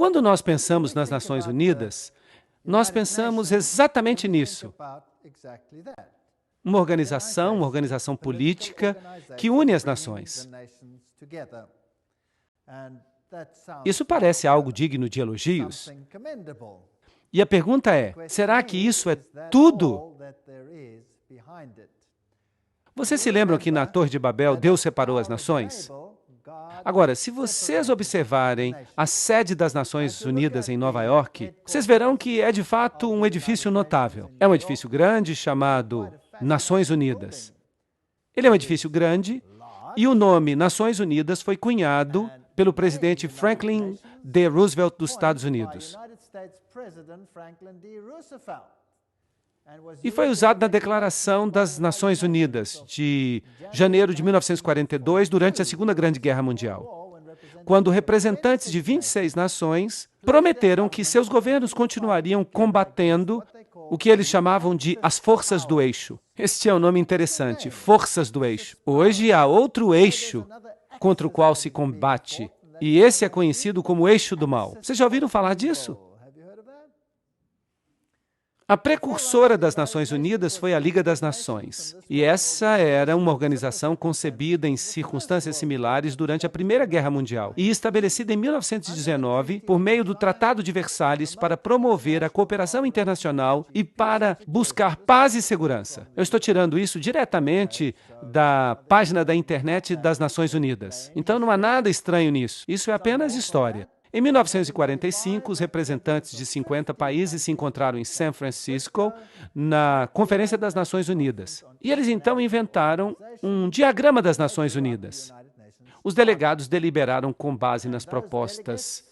Quando nós pensamos nas Nações Unidas, nós pensamos exatamente nisso. Uma organização política que une as nações. Isso parece algo digno de elogios. E a pergunta é, será que isso é tudo? Vocês se lembram que na Torre de Babel Deus separou as nações? Agora, se vocês observarem a sede das Nações Unidas em Nova York, vocês verão que é de fato um edifício notável. É um edifício grande chamado Nações Unidas. Ele é um edifício grande e o nome Nações Unidas foi cunhado pelo presidente Franklin D. Roosevelt dos Estados Unidos. E foi usado na Declaração das Nações Unidas, de janeiro de 1942, durante a Segunda Grande Guerra Mundial, quando representantes de 26 nações prometeram que seus governos continuariam combatendo o que eles chamavam de as forças do eixo. Este é um nome interessante, forças do eixo. Hoje há outro eixo contra o qual se combate, e esse é conhecido como eixo do mal. Vocês já ouviram falar disso? A precursora das Nações Unidas foi a Liga das Nações, e essa era uma organização concebida em circunstâncias similares durante a Primeira Guerra Mundial e estabelecida em 1919 por meio do Tratado de Versalhes para promover a cooperação internacional e para buscar paz e segurança. Eu estou tirando isso diretamente da página da internet das Nações Unidas. Então não há nada estranho nisso, isso é apenas história. Em 1945, os representantes de 50 países se encontraram em San Francisco, na Conferência das Nações Unidas. E eles então inventaram um diagrama das Nações Unidas. Os delegados deliberaram com base nas propostas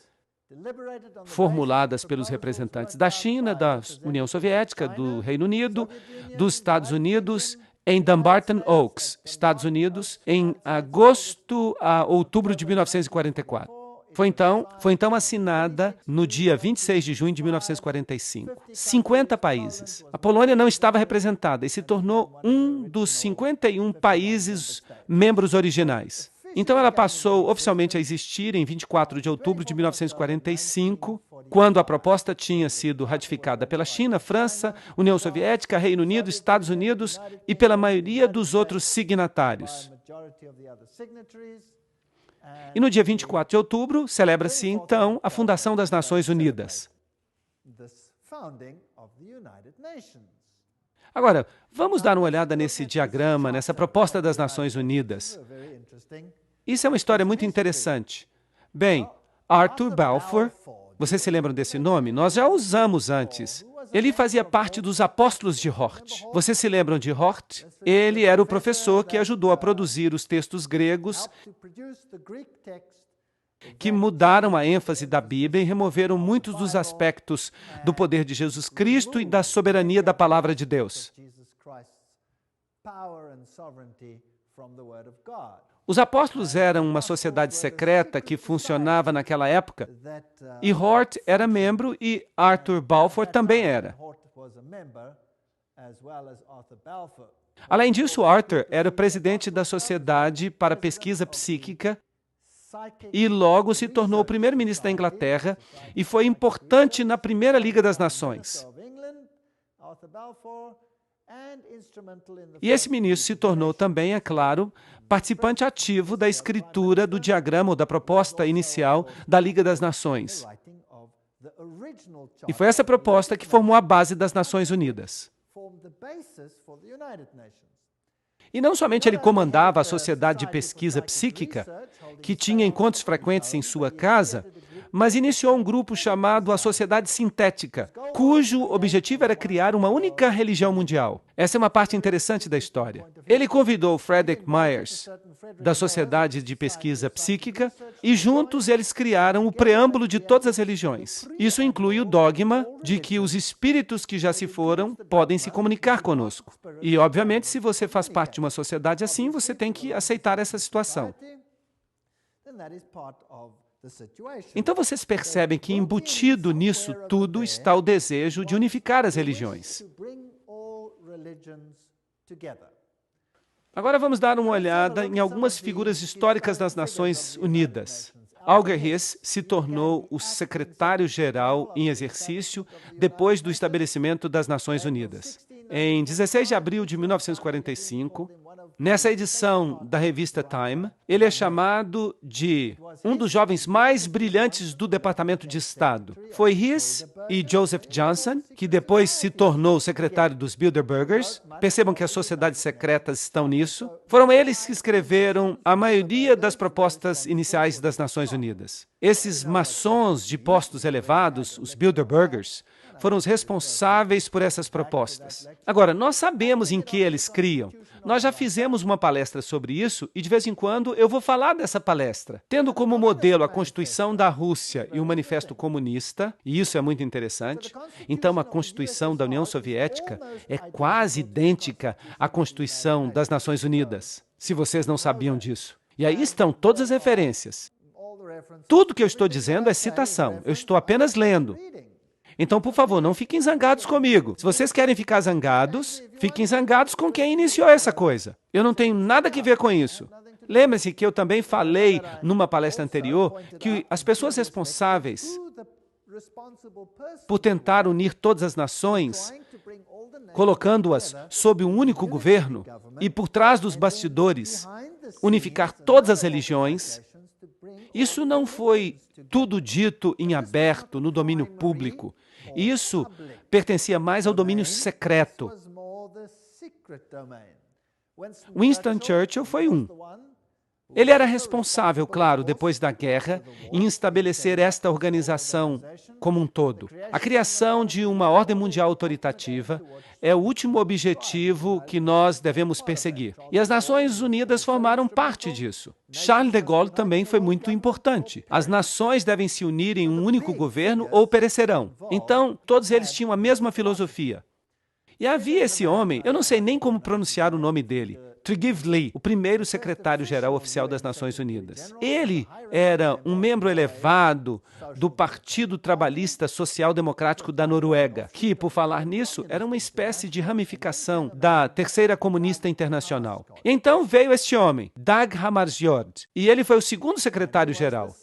formuladas pelos representantes da China, da União Soviética, do Reino Unido, dos Estados Unidos, em Dumbarton Oaks, Estados Unidos, em agosto a outubro de 1944. Foi então assinada no dia 26 de junho de 1945. 50 países. A Polônia não estava representada e se tornou um dos 51 países membros originais. Então ela passou oficialmente a existir em 24 de outubro de 1945, quando a proposta tinha sido ratificada pela China, França, União Soviética, Reino Unido, Estados Unidos e pela maioria dos outros signatários. E no dia 24 de outubro, celebra-se então a fundação das Nações Unidas. Agora, vamos dar uma olhada nesse diagrama, nessa proposta das Nações Unidas. Isso é uma história muito interessante. Bem, Arthur Balfour, vocês se lembram desse nome? Nós já o usamos antes. Ele fazia parte dos apóstolos de Hort. Vocês se lembram de Hort? Ele era o professor que ajudou a produzir os textos gregos que mudaram a ênfase da Bíblia e removeram muitos dos aspectos do poder de Jesus Cristo e da soberania da palavra de Deus. Os apóstolos eram uma sociedade secreta que funcionava naquela época, e Hort era membro e Arthur Balfour também era. Além disso, Arthur era o presidente da Sociedade para Pesquisa Psíquica e logo se tornou o primeiro-ministro da Inglaterra e foi importante na Primeira Liga das Nações. E esse ministro se tornou também, é claro, participante ativo da escritura do diagrama ou da proposta inicial da Liga das Nações. E foi essa proposta que formou a base das Nações Unidas. E não somente ele comandava a Sociedade de Pesquisa Psíquica, que tinha encontros frequentes em sua casa, mas iniciou um grupo chamado a Sociedade Sintética, cujo objetivo era criar uma única religião mundial. Essa é uma parte interessante da história. Ele convidou Frederick Myers, da Sociedade de Pesquisa Psíquica, e juntos eles criaram o preâmbulo de todas as religiões. Isso inclui o dogma de que os espíritos que já se foram podem se comunicar conosco. E, obviamente, se você faz parte de uma sociedade assim, você tem que aceitar essa situação. Então vocês percebem que embutido nisso tudo está o desejo de unificar as religiões. Agora vamos dar uma olhada em algumas figuras históricas das Nações Unidas. Alger Hiss se tornou o secretário-geral em exercício depois do estabelecimento das Nações Unidas. Em 16 de abril de 1945, nessa edição da revista Time, ele é chamado de um dos jovens mais brilhantes do Departamento de Estado. Foi Hiss e Joseph Johnson, que depois se tornou secretário dos Bilderbergers. Percebam que as sociedades secretas estão nisso. Foram eles que escreveram a maioria das propostas iniciais das Nações Unidas. Esses maçons de postos elevados, os Bilderbergers, foram os responsáveis por essas propostas. Agora, nós sabemos em que eles criam. Nós já fizemos uma palestra sobre isso e, de vez em quando, eu vou falar dessa palestra. Tendo como modelo a Constituição da Rússia e o Manifesto Comunista, e isso é muito interessante, então a Constituição da União Soviética é quase idêntica à Constituição das Nações Unidas, se vocês não sabiam disso. E aí estão todas as referências. Tudo que eu estou dizendo é citação, eu estou apenas lendo. Então, por favor, não fiquem zangados comigo. Se vocês querem ficar zangados, fiquem zangados com quem iniciou essa coisa. Eu não tenho nada que ver com isso. Lembre-se que eu também falei numa palestra anterior que as pessoas responsáveis por tentar unir todas as nações, colocando-as sob um único governo e por trás dos bastidores, unificar todas as religiões, isso não foi tudo dito em aberto, no domínio público. Isso pertencia mais ao domínio secreto. Winston Churchill foi um. Ele era responsável, claro, depois da guerra, em estabelecer esta organização como um todo. A criação de uma ordem mundial autoritativa é o último objetivo que nós devemos perseguir. E as Nações Unidas formaram parte disso. Charles de Gaulle também foi muito importante. As nações devem se unir em um único governo ou perecerão. Então, todos eles tinham a mesma filosofia. E havia esse homem, eu não sei nem como pronunciar o nome dele, Tocqueville, o primeiro secretário-geral oficial das Nações Unidas. Ele era um membro elevado do Partido Trabalhista Social Democrático da Noruega, que, por falar nisso, era uma espécie de ramificação da Terceira Comunista Internacional. E então veio este homem, Dag Hammarskjöld, e ele foi o segundo secretário-geral.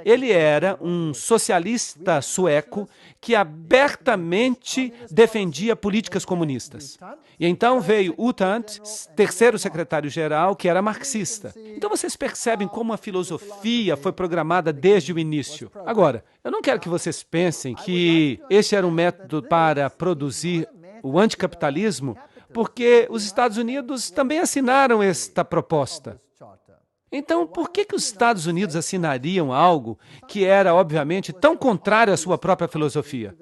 Ele era um socialista sueco que abertamente defendia políticas comunistas. E então veio U Thant, terceiro secretário-geral, que era marxista. Então vocês percebem como a filosofia foi programada desde o início. Agora, eu não quero que vocês pensem que este era um método para produzir o anticapitalismo, porque os Estados Unidos também assinaram esta proposta. Então, por que os Estados Unidos assinariam algo que era, obviamente, tão contrário à sua própria filosofia?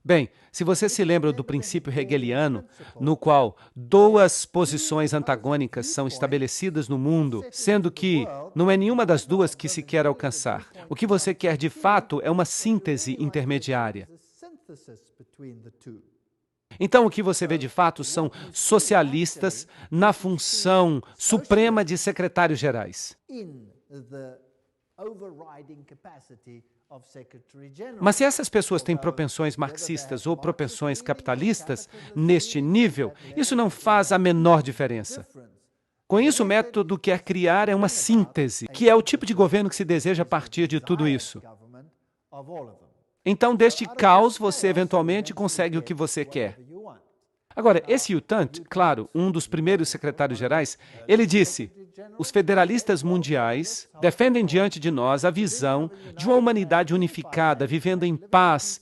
Bem, se você se lembra do princípio hegeliano, no qual duas posições antagônicas são estabelecidas no mundo, sendo que não é nenhuma das duas que se quer alcançar. O que você quer, de fato, é uma síntese intermediária. Então, o que você vê de fato são socialistas na função suprema de secretários-gerais. Mas se essas pessoas têm propensões marxistas ou propensões capitalistas, neste nível, isso não faz a menor diferença. Com isso, o método quer criar é uma síntese, que é o tipo de governo que se deseja a partir de tudo isso. Então, deste caos, você eventualmente consegue o que você quer. Agora, esse U Thant, claro, um dos primeiros secretários-gerais, ele disse: os federalistas mundiais defendem diante de nós a visão de uma humanidade unificada, vivendo em paz,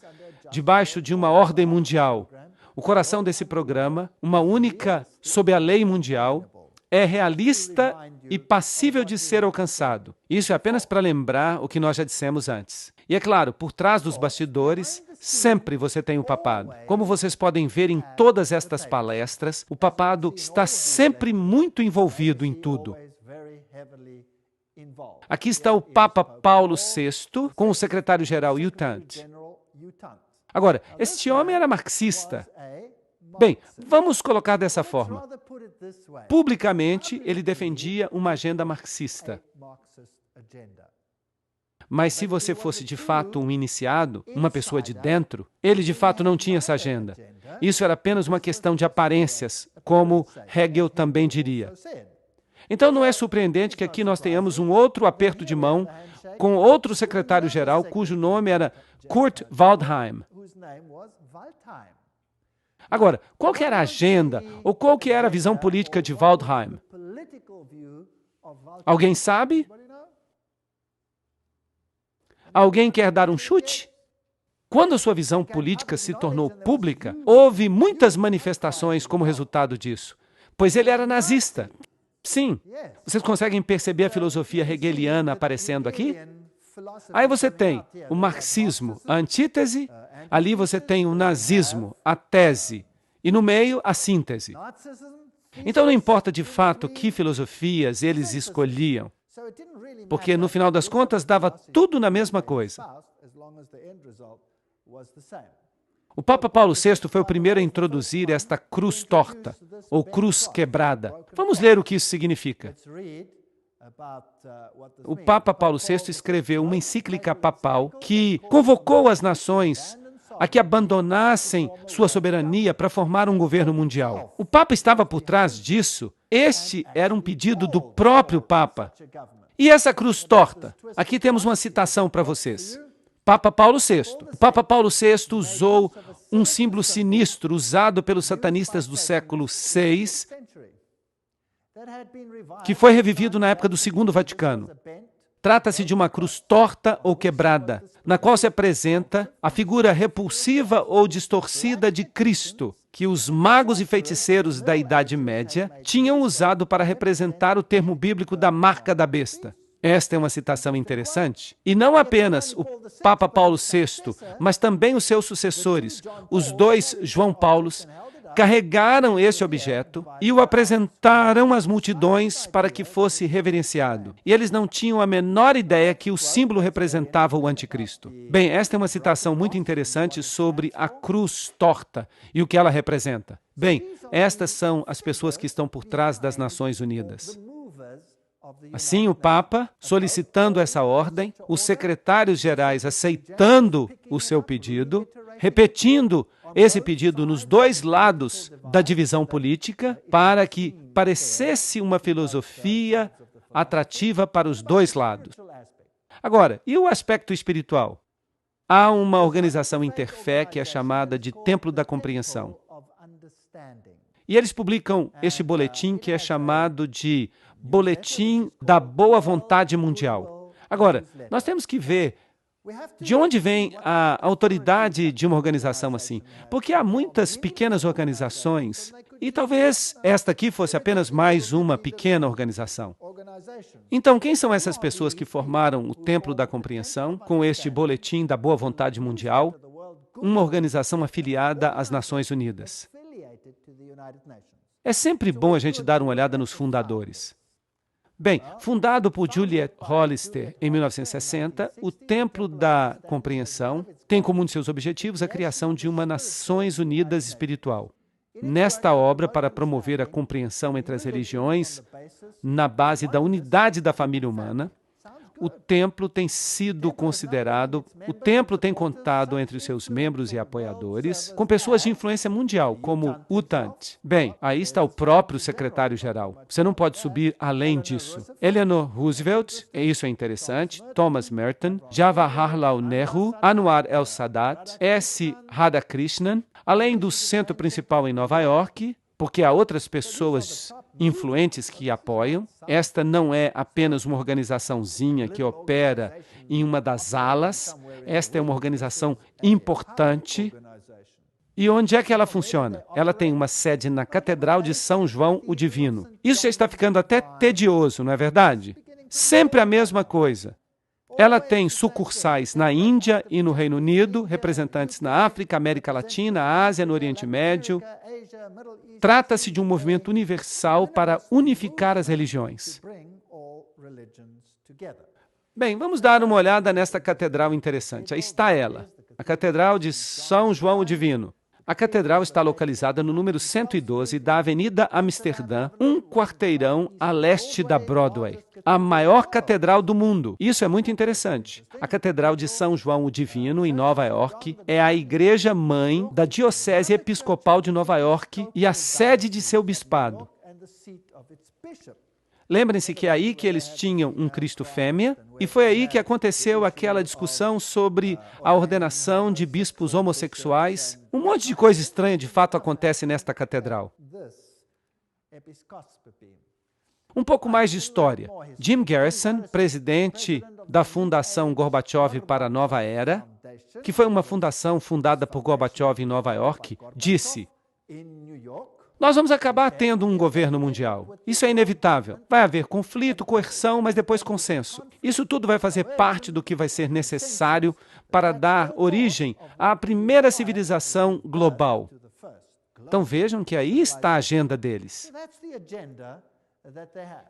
debaixo de uma ordem mundial. O coração desse programa, uma única sob a lei mundial, é realista e passível de ser alcançado. Isso é apenas para lembrar o que nós já dissemos antes. E é claro, por trás dos bastidores, sempre você tem o papado. Como vocês podem ver em todas estas palestras, o papado está sempre muito envolvido em tudo. Aqui está o Papa Paulo VI com o secretário-geral U Thant. Agora, este homem era marxista. Bem, vamos colocar dessa forma. Publicamente, ele defendia uma agenda marxista. Mas se você fosse de fato um iniciado, uma pessoa de dentro, ele de fato não tinha essa agenda. Isso era apenas uma questão de aparências, como Hegel também diria. Então não é surpreendente que aqui nós tenhamos um outro aperto de mão com outro secretário-geral cujo nome era Kurt Waldheim. Agora, qual que era a agenda ou qual que era a visão política de Waldheim? Alguém sabe? Alguém quer dar um chute? Quando a sua visão política se tornou pública, houve muitas manifestações como resultado disso, pois ele era nazista. Sim, vocês conseguem perceber a filosofia hegeliana aparecendo aqui? Aí você tem o marxismo, a antítese, ali você tem o nazismo, a tese, e no meio, a síntese. Então não importa de fato que filosofias eles escolhiam, porque no final das contas dava tudo na mesma coisa. O Papa Paulo VI foi o primeiro a introduzir esta cruz torta, ou cruz quebrada. Vamos ler o que isso significa. O Papa Paulo VI escreveu uma encíclica papal que convocou as nações a que abandonassem sua soberania para formar um governo mundial. O Papa estava por trás disso. Este era um pedido do próprio Papa. E essa cruz torta? Aqui temos uma citação para vocês. Papa Paulo VI. O Papa Paulo VI usou um símbolo sinistro usado pelos satanistas do século VI, que foi revivido na época do Segundo Vaticano. Trata-se de uma cruz torta ou quebrada, na qual se apresenta a figura repulsiva ou distorcida de Cristo, que os magos e feiticeiros da Idade Média tinham usado para representar o termo bíblico da marca da besta. Esta é uma citação interessante. E não apenas o Papa Paulo VI, mas também os seus sucessores, os dois João Paulos, carregaram este objeto e o apresentaram às multidões para que fosse reverenciado. E eles não tinham a menor ideia que o símbolo representava o anticristo. Bem, esta é uma citação muito interessante sobre a cruz torta e o que ela representa. Bem, estas são as pessoas que estão por trás das Nações Unidas. Assim, o Papa, solicitando essa ordem, os secretários-gerais aceitando o seu pedido, repetindo esse pedido nos dois lados da divisão política, para que parecesse uma filosofia atrativa para os dois lados. Agora, e o aspecto espiritual? Há uma organização interfé que é chamada de Templo da Compreensão. E eles publicam este boletim que é chamado de Boletim da Boa Vontade Mundial. Agora, nós temos que ver de onde vem a autoridade de uma organização assim. Porque há muitas pequenas organizações, e talvez esta aqui fosse apenas mais uma pequena organização. Então, quem são essas pessoas que formaram o Templo da Compreensão com este Boletim da Boa Vontade Mundial? Uma organização afiliada às Nações Unidas. É sempre bom a gente dar uma olhada nos fundadores. Bem, fundado por Juliet Hollister em 1960, o Templo da Compreensão tem como um de seus objetivos a criação de uma Nações Unidas espiritual. Nesta obra, para promover a compreensão entre as religiões, na base da unidade da família humana, o templo tem sido considerado, o templo tem contado entre os seus membros e apoiadores com pessoas de influência mundial, como U Thant. Bem, aí está o próprio secretário-geral. Você não pode subir além disso. Eleanor Roosevelt, isso é interessante, Thomas Merton, Jawaharlal Nehru, Anwar el-Sadat, S. Radhakrishnan, além do centro principal em Nova York, porque há outras pessoas influentes que apoiam. Esta não é apenas uma organizaçãozinha que opera em uma das alas. Esta é uma organização importante. E onde é que ela funciona? Ela tem uma sede na Catedral de São João o Divino. Isso já está ficando até tedioso, não é verdade? Sempre a mesma coisa. Ela tem sucursais na Índia e no Reino Unido, representantes na África, América Latina, Ásia, no Oriente Médio. Trata-se de um movimento universal para unificar as religiões. Bem, vamos dar uma olhada nesta catedral interessante. Aí está ela, a Catedral de São João o Divino. A catedral está localizada no número 112 da Avenida Amsterdã, um quarteirão a leste da Broadway. A maior catedral do mundo. Isso é muito interessante. A Catedral de São João o Divino, em Nova York, é a igreja-mãe da Diocese Episcopal de Nova York e a sede de seu bispado. Lembrem-se que é aí que eles tinham um Cristo fêmea, e foi aí que aconteceu aquela discussão sobre a ordenação de bispos homossexuais. Um monte de coisa estranha de fato acontece nesta catedral. Um pouco mais de história. Jim Garrison, presidente da Fundação Gorbachev para a Nova Era, que foi uma fundação fundada por Gorbachev em Nova York, disse: nós vamos acabar tendo um governo mundial. Isso é inevitável. Vai haver conflito, coerção, mas depois consenso. Isso tudo vai fazer parte do que vai ser necessário para dar origem à primeira civilização global. Então vejam que aí está a agenda deles.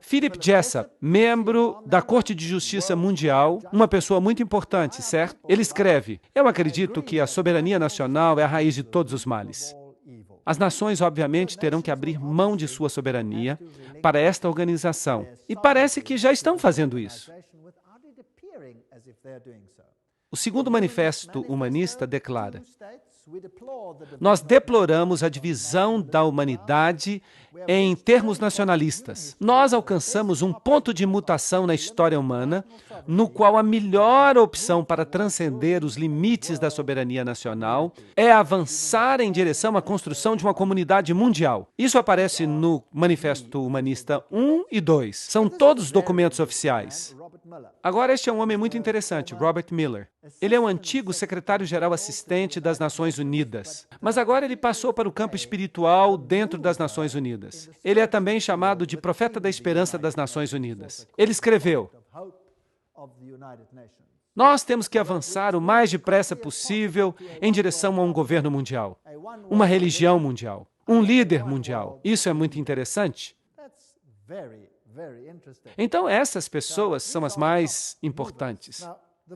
Philip Jessup, membro da Corte de Justiça Mundial, uma pessoa muito importante, certo? Ele escreve: eu acredito que a soberania nacional é a raiz de todos os males. As nações, obviamente, terão que abrir mão de sua soberania para esta organização. E parece que já estão fazendo isso. O segundo manifesto humanista declara: nós deploramos a divisão da humanidade em termos nacionalistas. Nós alcançamos um ponto de mutação na história humana, no qual a melhor opção para transcender os limites da soberania nacional é avançar em direção à construção de uma comunidade mundial. Isso aparece no Manifesto Humanista 1 e 2. São todos documentos oficiais. Agora, este é um homem muito interessante, Robert Miller. Ele é o antigo secretário-geral assistente das Nações Unidas, mas agora ele passou para o campo espiritual dentro das Nações Unidas. Ele é também chamado de profeta da esperança das Nações Unidas. Ele escreveu: nós temos que avançar o mais depressa possível em direção a um governo mundial, uma religião mundial, um líder mundial. Isso é muito interessante. Então, essas pessoas são as mais importantes.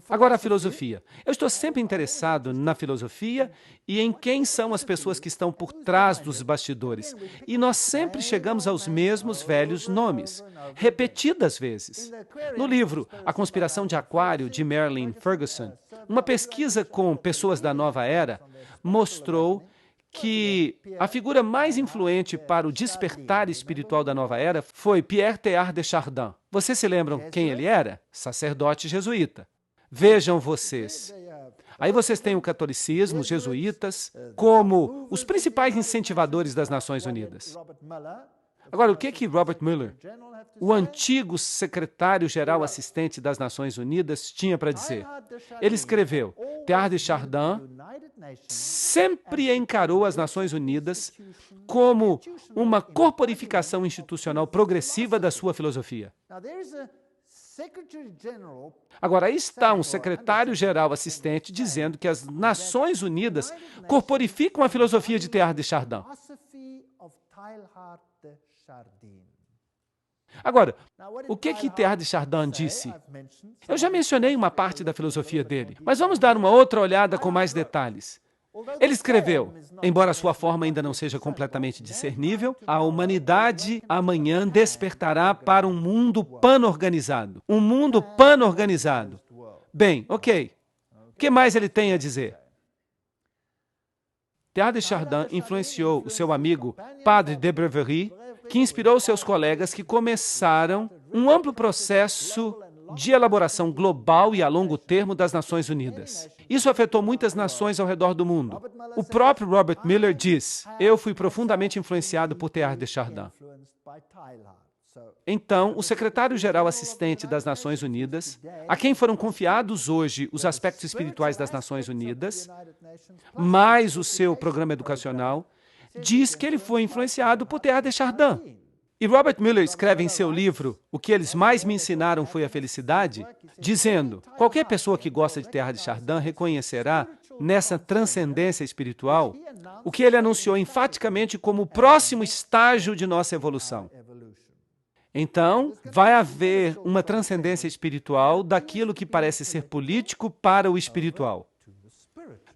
Agora, a filosofia. Eu estou sempre interessado na filosofia e em quem são as pessoas que estão por trás dos bastidores. E nós sempre chegamos aos mesmos velhos nomes, repetidas vezes. No livro A Conspiração de Aquário, de Marilyn Ferguson, uma pesquisa com pessoas da nova era mostrou que a figura mais influente para o despertar espiritual da nova era foi Pierre Teilhard de Chardin. Vocês se lembram quem ele era? Sacerdote jesuíta. Vejam vocês. Aí vocês têm o catolicismo, os jesuítas, como os principais incentivadores das Nações Unidas. Agora, o que Robert Mueller, o antigo secretário-geral assistente das Nações Unidas, tinha para dizer? Ele escreveu: Teilhard de Chardin sempre encarou as Nações Unidas como uma corporificação institucional progressiva da sua filosofia. Agora, aí está um secretário-geral assistente dizendo que as Nações Unidas corporificam a filosofia de Teilhard de Chardin. Agora, o que Teilhard de Chardin disse? Eu já mencionei uma parte da filosofia dele, mas vamos dar uma outra olhada com mais detalhes. Ele escreveu: embora sua forma ainda não seja completamente discernível, a humanidade amanhã despertará para um mundo pan-organizado. Um mundo pan-organizado. Bem, ok. O que mais ele tem a dizer? Teilhard de Chardin influenciou o seu amigo Padre de Breverie, que inspirou seus colegas que começaram um amplo processo de elaboração global e a longo termo das Nações Unidas. Isso afetou muitas nações ao redor do mundo. O próprio Robert Miller diz: eu fui profundamente influenciado por Teilhard de Chardin. Então, o secretário-geral assistente das Nações Unidas, a quem foram confiados hoje os aspectos espirituais das Nações Unidas, mais o seu programa educacional, diz que ele foi influenciado por Teilhard de Chardin. E Robert Mueller escreve em seu livro O que eles mais me ensinaram foi a felicidade, dizendo: qualquer pessoa que gosta de Teilhard de Chardin reconhecerá nessa transcendência espiritual o que ele anunciou enfaticamente como o próximo estágio de nossa evolução. Então, vai haver uma transcendência espiritual daquilo que parece ser político para o espiritual.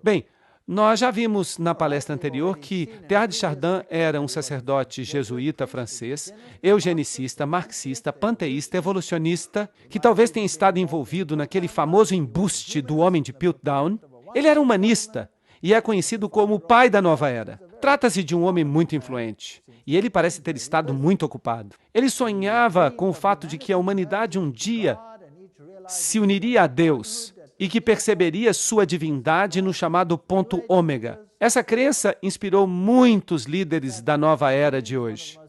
Bem, nós já vimos na palestra anterior que Teilhard de Chardin era um sacerdote jesuíta francês, eugenicista, marxista, panteísta, evolucionista, que talvez tenha estado envolvido naquele famoso embuste do homem de Piltdown. Ele era humanista e é conhecido como o pai da nova era. Trata-se de um homem muito influente, e ele parece ter estado muito ocupado. Ele sonhava com o fato de que a humanidade um dia se uniria a Deus e que perceberia sua divindade no chamado ponto ômega. Essa crença inspirou muitos líderes da nova era de hoje.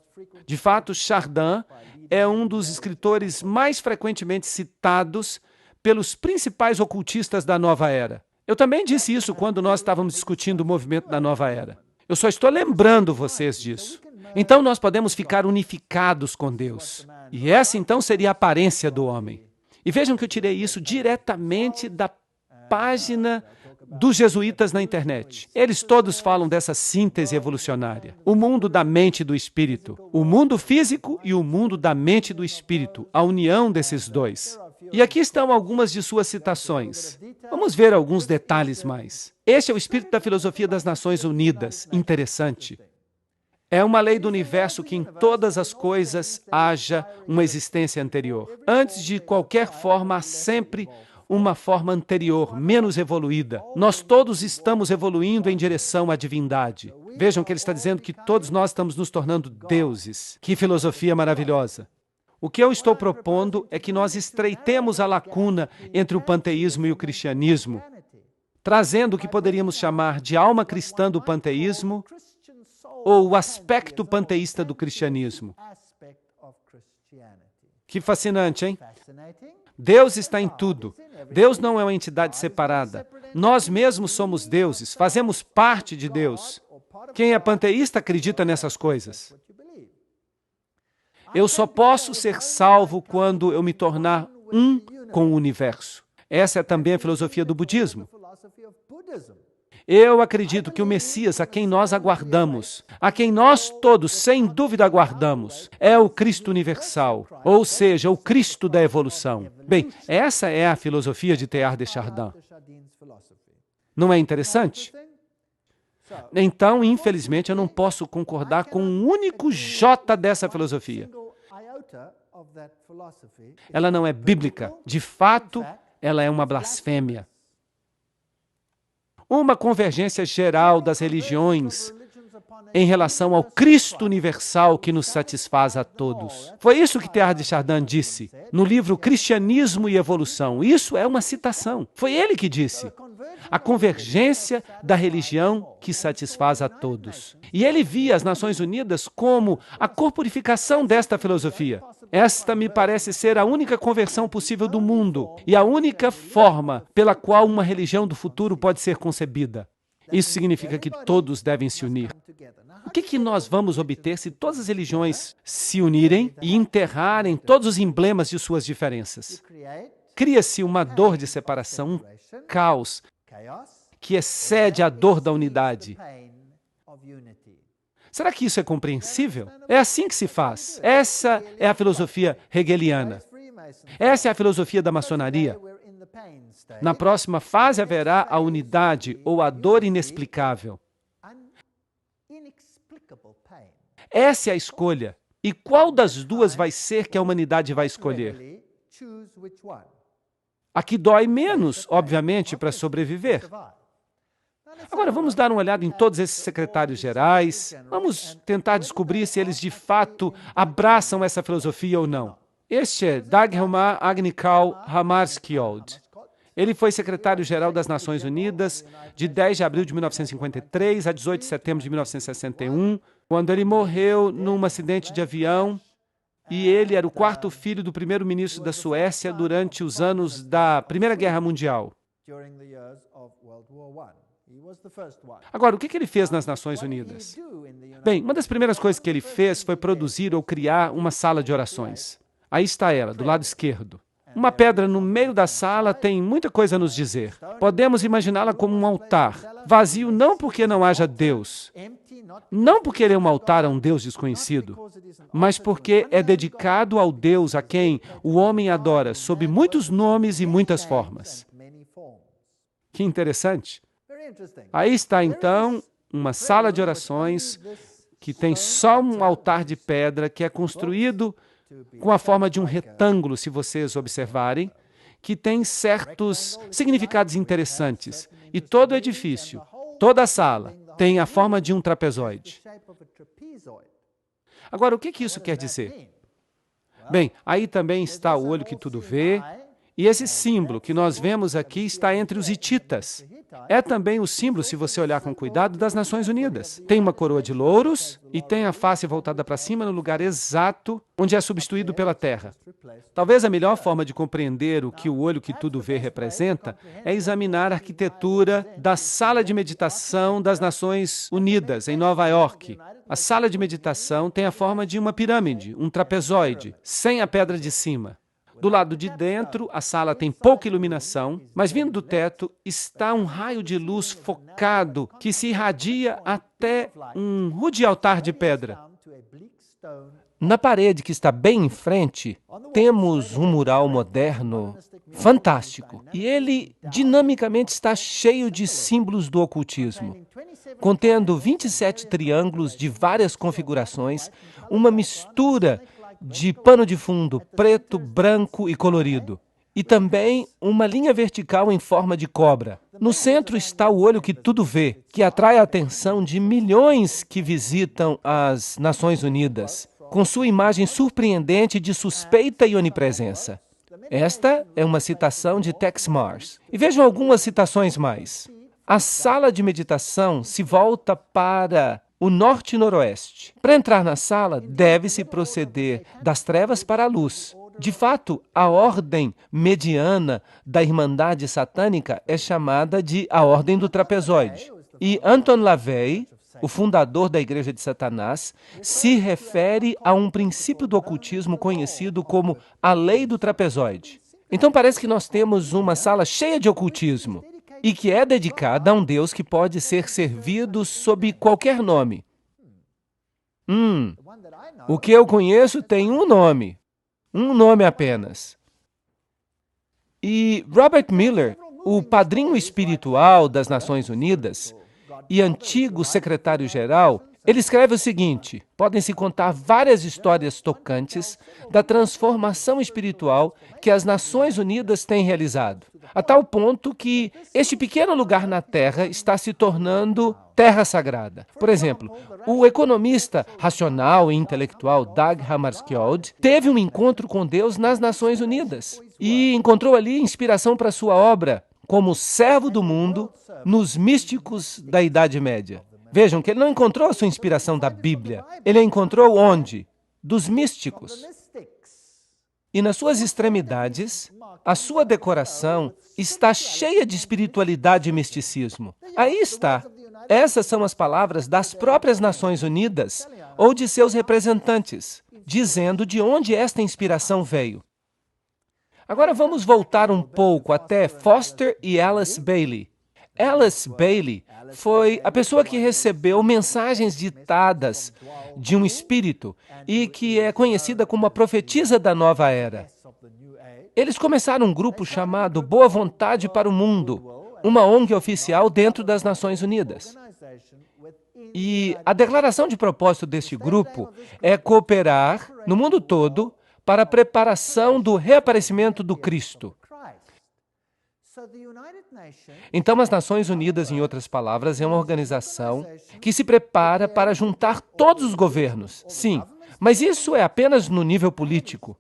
De fato, Chardin é um dos escritores mais frequentemente citados pelos principais ocultistas da nova era. Eu também disse isso quando nós estávamos discutindo o movimento da nova era. Eu só estou lembrando vocês disso. Então nós podemos ficar unificados com Deus. E essa então seria a aparência do homem. E vejam que eu tirei isso diretamente da página dos jesuítas na internet. Eles todos falam dessa síntese evolucionária. O mundo da mente e do espírito. O mundo físico e o mundo da mente e do espírito. A união desses dois. E aqui estão algumas de suas citações. Vamos ver alguns detalhes mais. Este é o espírito da filosofia das Nações Unidas. Interessante. É uma lei do universo que em todas as coisas haja uma existência anterior. Antes de qualquer forma, há sempre uma forma anterior, menos evoluída. Nós todos estamos evoluindo em direção à divindade. Vejam que ele está dizendo que todos nós estamos nos tornando deuses. Que filosofia maravilhosa! O que eu estou propondo é que nós estreitemos a lacuna entre o panteísmo e o cristianismo, trazendo o que poderíamos chamar de alma cristã do panteísmo ou o aspecto panteísta do cristianismo. Que fascinante, hein? Deus está em tudo. Deus não é uma entidade separada. Nós mesmos somos deuses, fazemos parte de Deus. Quem é panteísta acredita nessas coisas. Eu só posso ser salvo quando eu me tornar um com o universo. Essa é também a filosofia do budismo. Eu acredito que o Messias, a quem nós aguardamos, a quem nós todos, sem dúvida, aguardamos, é o Cristo universal, ou seja, o Cristo da evolução. Bem, essa é a filosofia de Teilhard de Chardin. Não é interessante? Então, infelizmente, eu não posso concordar com um único jota dessa filosofia. Ela não é bíblica. De fato, ela é uma blasfêmia. Uma convergência geral das religiões em relação ao Cristo universal que nos satisfaz a todos. Foi isso que Teilhard de Chardin disse no livro Cristianismo e Evolução. Isso é uma citação. Foi ele que disse. A convergência da religião que satisfaz a todos. E ele via as Nações Unidas como a corporificação desta filosofia. Esta me parece ser a única conversão possível do mundo e a única forma pela qual uma religião do futuro pode ser concebida. Isso significa que todos devem se unir. O que nós vamos obter se todas as religiões se unirem e enterrarem todos os emblemas de suas diferenças? Cria-se uma dor de separação, um caos, que excede a dor da unidade. Será que isso é compreensível? É assim que se faz. Essa é a filosofia hegeliana. Essa é a filosofia da maçonaria. Na próxima fase haverá a unidade ou a dor inexplicável. Essa é a escolha. E qual das duas vai ser que a humanidade vai escolher? A que dói menos, obviamente, para sobreviver. Agora, vamos dar uma olhada em todos esses secretários gerais. Vamos tentar descobrir se eles, de fato, abraçam essa filosofia ou não. Este é Dagmar Agnikau Hammarskjöld. Ele foi secretário-geral das Nações Unidas de 10 de abril de 1953 a 18 de setembro de 1961, quando ele morreu num acidente de avião, e ele era o quarto filho do primeiro-ministro da Suécia durante os anos da Primeira Guerra Mundial. Agora, o que ele fez nas Nações Unidas? Bem, uma das primeiras coisas que ele fez foi produzir ou criar uma sala de orações. Aí está ela, do lado esquerdo. Uma pedra no meio da sala tem muita coisa a nos dizer. Podemos imaginá-la como um altar, vazio não porque não haja Deus, não porque ele é um altar a um Deus desconhecido, mas porque é dedicado ao Deus a quem o homem adora sob muitos nomes e muitas formas. Que interessante. Aí está, então, uma sala de orações que tem só um altar de pedra que é construído com a forma de um retângulo, se vocês observarem, que tem certos significados interessantes. E todo o edifício, Toda a sala tem a forma de um trapezoide. Agora, o que isso quer dizer? Bem, aí também está o olho que tudo vê, e esse símbolo que nós vemos aqui está entre os hititas. É também o símbolo, se você olhar com cuidado, das Nações Unidas. Tem uma coroa de louros e tem a face voltada para cima no lugar exato onde é substituído pela terra. Talvez a melhor forma de compreender o que o olho que tudo vê representa é examinar a arquitetura da sala de meditação das Nações Unidas, em Nova York. A sala de meditação tem a forma de uma pirâmide, um trapezoide, sem a pedra de cima. Do lado de dentro, a sala tem pouca iluminação, mas vindo do teto está um raio de luz focado que se irradia até um rude altar de pedra. Na parede que está bem em frente, temos um mural moderno fantástico. E ele dinamicamente está cheio de símbolos do ocultismo, contendo 27 triângulos de várias configurações, uma mistura de pano de fundo preto, branco e colorido. E também uma linha vertical em forma de cobra. No centro está o olho que tudo vê, que atrai a atenção de milhões que visitam as Nações Unidas, com sua imagem surpreendente de suspeita e onipresença. Esta é uma citação de Tex Mars. E vejam algumas citações mais. A sala de meditação se volta para o norte e noroeste. Para entrar na sala, deve-se proceder das trevas para a luz. De fato, a ordem mediana da Irmandade Satânica é chamada de a Ordem do Trapezoide. E Anton LaVey, o fundador da Igreja de Satanás, se refere a um princípio do ocultismo conhecido como a Lei do Trapezoide. Então parece que nós temos uma sala cheia de ocultismo e que é dedicada a um Deus que pode ser servido sob qualquer nome. O que eu conheço tem um nome apenas. E Robert Miller, o padrinho espiritual das Nações Unidas e antigo secretário-geral, ele escreve o seguinte: podem-se contar várias histórias tocantes da transformação espiritual que as Nações Unidas têm realizado, a tal ponto que este pequeno lugar na Terra está se tornando terra sagrada. Por exemplo, o economista racional e intelectual Dag Hammarskjöld teve um encontro com Deus nas Nações Unidas e encontrou ali inspiração para sua obra como servo do mundo nos místicos da Idade Média. Vejam que ele não encontrou a sua inspiração da Bíblia. Ele a encontrou onde? Dos místicos. E nas suas extremidades, a sua decoração está cheia de espiritualidade e misticismo. Aí está. Essas são as palavras das próprias Nações Unidas ou de seus representantes, dizendo de onde esta inspiração veio. Agora vamos voltar um pouco até Foster e Alice Bailey. Alice Bailey foi a pessoa que recebeu mensagens ditadas de um espírito e que é conhecida como a profetisa da nova era. Eles começaram um grupo chamado Boa Vontade para o Mundo, uma ONG oficial dentro das Nações Unidas. E a declaração de propósito deste grupo é cooperar no mundo todo para a preparação do reaparecimento do Cristo. Então, as Nações Unidas, em outras palavras, é uma organização que se prepara para juntar todos os governos. Sim, mas isso é apenas no nível político.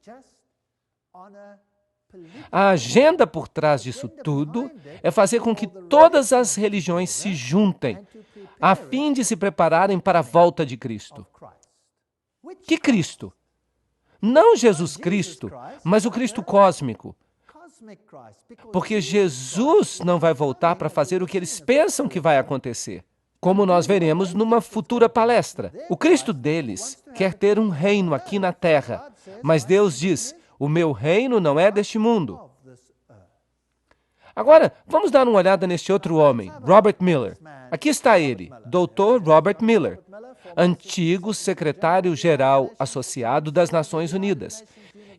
A agenda por trás disso tudo é fazer com que todas as religiões se juntem a fim de se prepararem para a volta de Cristo. Que Cristo? Não Jesus Cristo, mas o Cristo cósmico. Porque Jesus não vai voltar para fazer o que eles pensam que vai acontecer, como nós veremos numa futura palestra. O Cristo deles quer ter um reino aqui na Terra, mas Deus diz: o meu reino não é deste mundo. Agora, vamos dar uma olhada neste outro homem, Robert Miller. Aqui está ele, Dr. Robert Miller, antigo secretário-geral associado das Nações Unidas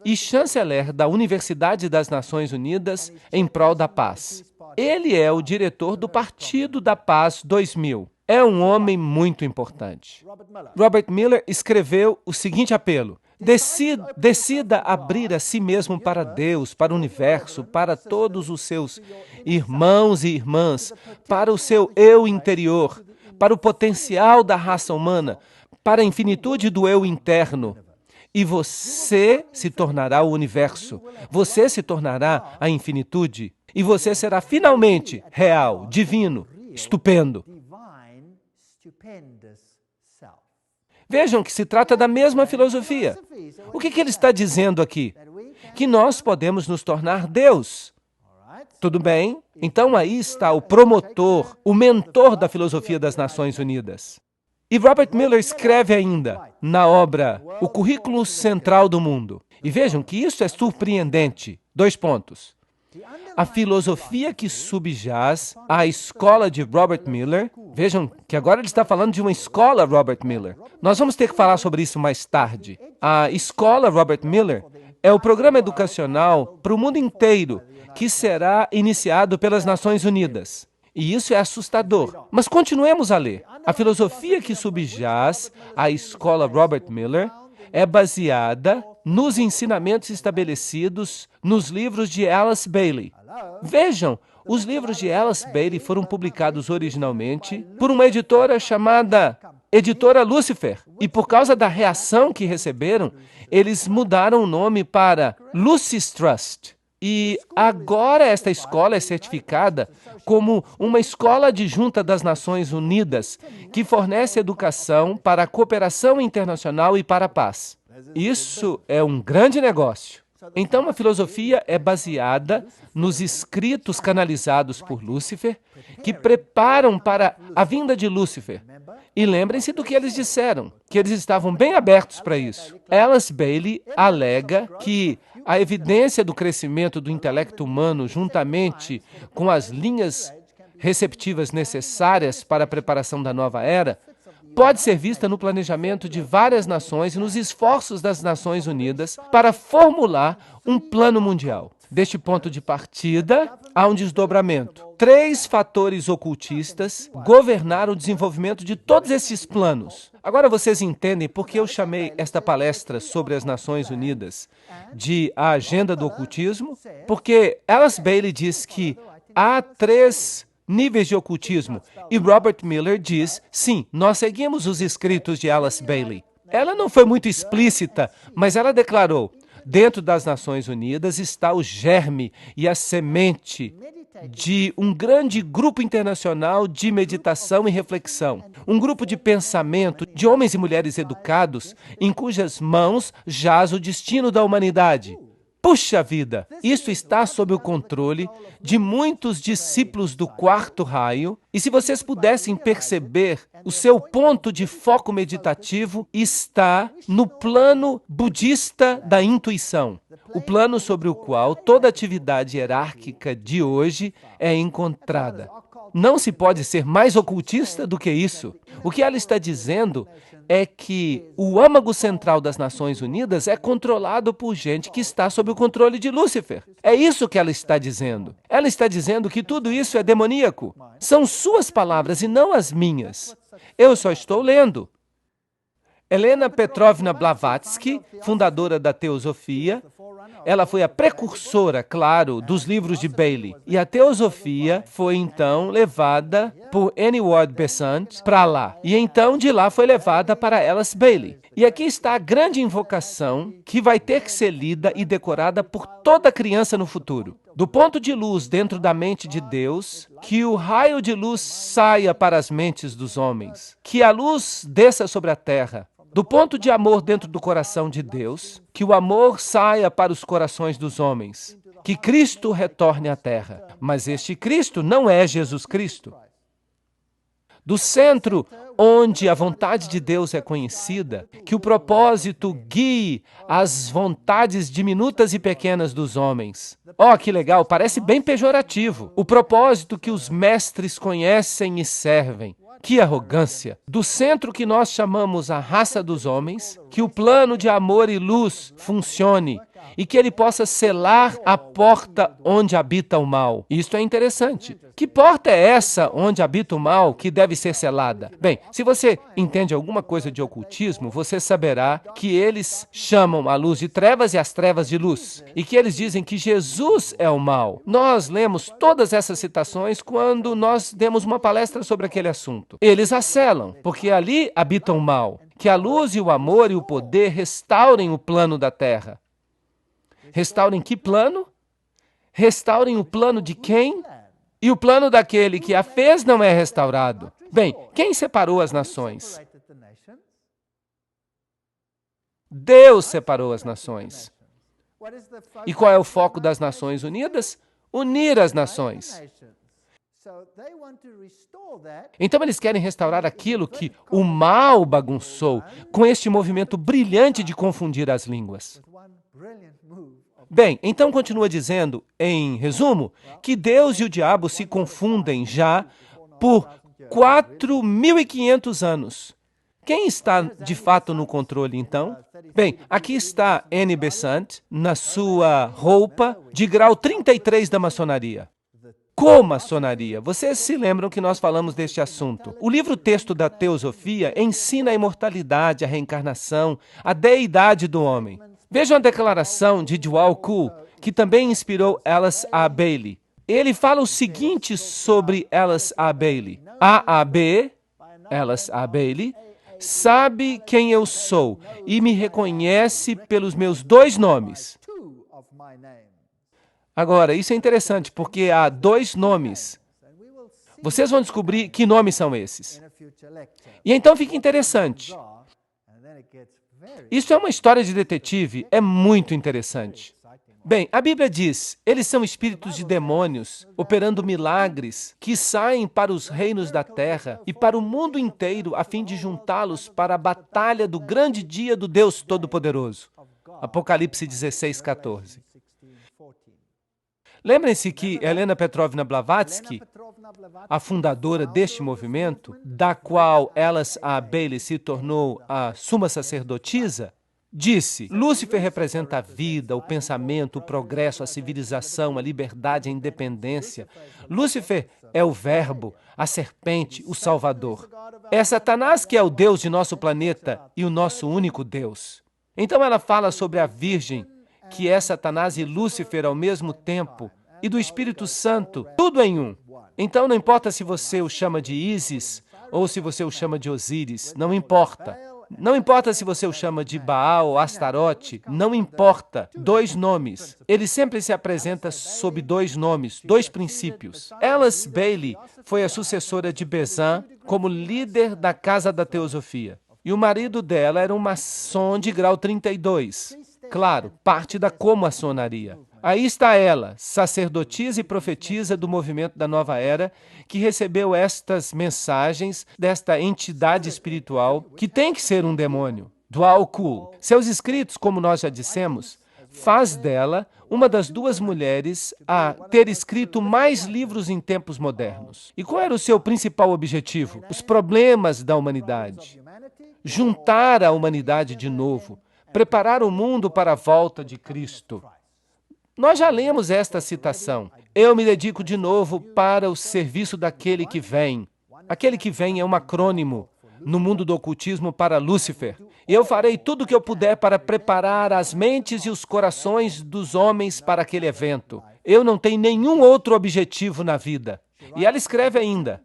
e chanceler da Universidade das Nações Unidas em prol da paz. Ele é o diretor do Partido da Paz 2000. É um homem muito importante. Robert Miller escreveu o seguinte apelo: Decida abrir a si mesmo para Deus, para o universo, para todos os seus irmãos e irmãs, para o seu eu interior, para o potencial da raça humana, para a infinitude do eu interno. E você se tornará o universo, você se tornará a infinitude, e você será finalmente real, divino, estupendo. Vejam que se trata da mesma filosofia. O que ele está dizendo aqui? Que nós podemos nos tornar Deus. Tudo bem? Então aí está o promotor, o mentor da filosofia das Nações Unidas. E Robert Miller escreve ainda, na obra O Currículo Central do Mundo. E vejam que isso é surpreendente. 2 pontos. A filosofia que subjaz à escola de Robert Miller, vejam que agora ele está falando de uma escola Robert Miller. Nós vamos ter que falar sobre isso mais tarde. A escola Robert Miller é o programa educacional para o mundo inteiro que será iniciado pelas Nações Unidas. E isso é assustador. Mas continuemos a ler. A filosofia que subjaz à escola Robert Miller é baseada nos ensinamentos estabelecidos nos livros de Alice Bailey. Vejam, os livros de Alice Bailey foram publicados originalmente por uma editora chamada Editora Lucifer. E por causa da reação que receberam, eles mudaram o nome para Lucis Trust. E agora esta escola é certificada como uma escola adjunta das Nações Unidas, que fornece educação para a cooperação internacional e para a paz. Isso é um grande negócio. Então, a filosofia é baseada nos escritos canalizados por Lúcifer, que preparam para a vinda de Lúcifer. E lembrem-se do que eles disseram, que eles estavam bem abertos para isso. Alice Bailey alega que a evidência do crescimento do intelecto humano, juntamente com as linhas receptivas necessárias para a preparação da nova era, pode ser vista no planejamento de várias nações e nos esforços das Nações Unidas para formular um plano mundial. Deste ponto de partida, há um desdobramento. 3 fatores ocultistas governaram o desenvolvimento de todos esses planos. Agora vocês entendem por que eu chamei esta palestra sobre as Nações Unidas de a agenda do ocultismo? Porque Alice Bailey diz que há 3 níveis de ocultismo. E Robert Miller diz, sim, nós seguimos os escritos de Alice Bailey. Ela não foi muito explícita, mas ela declarou, dentro das Nações Unidas está o germe e a semente de um grande grupo internacional de meditação e reflexão. Um grupo de pensamento de homens e mulheres educados, em cujas mãos jaz o destino da humanidade. Puxa vida, isso está sob o controle de muitos discípulos do 4º raio, e se vocês pudessem perceber, o seu ponto de foco meditativo está no plano budista da intuição, o plano sobre o qual toda atividade hierárquica de hoje é encontrada. Não se pode ser mais ocultista do que isso. O que ela está dizendo é que o âmago central das Nações Unidas é controlado por gente que está sob o controle de Lúcifer. É isso que ela está dizendo. Ela está dizendo que tudo isso é demoníaco. São suas palavras e não as minhas. Eu só estou lendo. Helena Petrovna Blavatsky, fundadora da Teosofia, ela foi a precursora, claro, dos livros de Bailey. E a Teosofia foi, então, levada por Annie Ward Besant para lá. E, então, de lá foi levada para Alice Bailey. E aqui está a grande invocação que vai ter que ser lida e decorada por toda criança no futuro. Do ponto de luz dentro da mente de Deus, que o raio de luz saia para as mentes dos homens. Que a luz desça sobre a terra. Do ponto de amor dentro do coração de Deus, que o amor saia para os corações dos homens, que Cristo retorne à terra. Mas este Cristo não é Jesus Cristo. Do centro onde a vontade de Deus é conhecida, que o propósito guie as vontades diminutas e pequenas dos homens. Oh, que legal, parece bem pejorativo. O propósito que os mestres conhecem e servem. Que arrogância! Do centro que nós chamamos a raça dos homens, que o plano de amor e luz funcione e que ele possa selar a porta onde habita o mal. Isto é interessante. Que porta é essa onde habita o mal que deve ser selada? Bem, se você entende alguma coisa de ocultismo, você saberá que eles chamam a luz de trevas e as trevas de luz, e que eles dizem que Jesus é o mal. Nós lemos todas essas citações quando nós demos uma palestra sobre aquele assunto. Eles a selam, porque ali habita o mal. Que a luz e o amor e o poder restaurem o plano da terra. Restaurem que plano? Restaurem o plano de quem? E o plano daquele que a fez não é restaurado. Bem, quem separou as nações? Deus separou as nações. E qual é o foco das Nações Unidas? Unir as nações. Então eles querem restaurar aquilo que o mal bagunçou com este movimento brilhante de confundir as línguas. Bem, então continua dizendo, em resumo, que Deus e o diabo se confundem já por 4.500 anos. Quem está de fato no controle, então? Bem, aqui está Annie Besant na sua roupa de grau 33 da maçonaria. Comaçonaria. Vocês se lembram que nós falamos deste assunto. O livro-texto da Teosofia ensina a imortalidade, a reencarnação, a deidade do homem. Vejam a declaração de Djwhal Khul, que também inspirou Alice A. Bailey. Ele fala o seguinte sobre Alice A. Bailey. A.A.B., Alice A. Bailey, sabe quem eu sou e me reconhece pelos meus 2 nomes. Agora, isso é interessante, porque há 2 nomes. Vocês vão descobrir que nomes são esses. E então fica interessante. Isso é uma história de detetive, é muito interessante. Bem, a Bíblia diz, eles são espíritos de demônios, operando milagres, que saem para os reinos da terra e para o mundo inteiro, a fim de juntá-los para a batalha do grande dia do Deus Todo-Poderoso. Apocalipse 16:14. Lembrem-se que Helena Petrovna Blavatsky, a fundadora deste movimento, da qual Alice A. Bailey se tornou a suma sacerdotisa, disse, Lúcifer representa a vida, o pensamento, o progresso, a civilização, a liberdade, a independência. Lúcifer é o verbo, a serpente, o salvador. É Satanás que é o Deus de nosso planeta e o nosso único Deus. Então ela fala sobre a Virgem, que é Satanás e Lúcifer ao mesmo tempo, e do Espírito Santo, tudo em um. Então não importa se você o chama de Ísis ou se você o chama de Osíris, não importa. Não importa se você o chama de Baal ou Astarote, não importa. 2 nomes. Ele sempre se apresenta sob 2 nomes, 2 princípios. Alice Bailey foi a sucessora de Besant como líder da Casa da Teosofia. E o marido dela era um maçom de grau 32. Claro, parte da comaçonaria. Aí está ela, sacerdotisa e profetisa do movimento da Nova Era, que recebeu estas mensagens desta entidade espiritual, que tem que ser um demônio, Djwhal Khul. Seus escritos, como nós já dissemos, faz dela uma das 2 mulheres a ter escrito mais livros em tempos modernos. E qual era o seu principal objetivo? Os problemas da humanidade. Juntar a humanidade de novo, preparar o mundo para a volta de Cristo. Nós já lemos esta citação. Eu me dedico de novo para o serviço daquele que vem. Aquele que vem é um acrônimo no mundo do ocultismo para Lúcifer. E eu farei tudo o que eu puder para preparar as mentes e os corações dos homens para aquele evento. Eu não tenho nenhum outro objetivo na vida. E ela escreve ainda,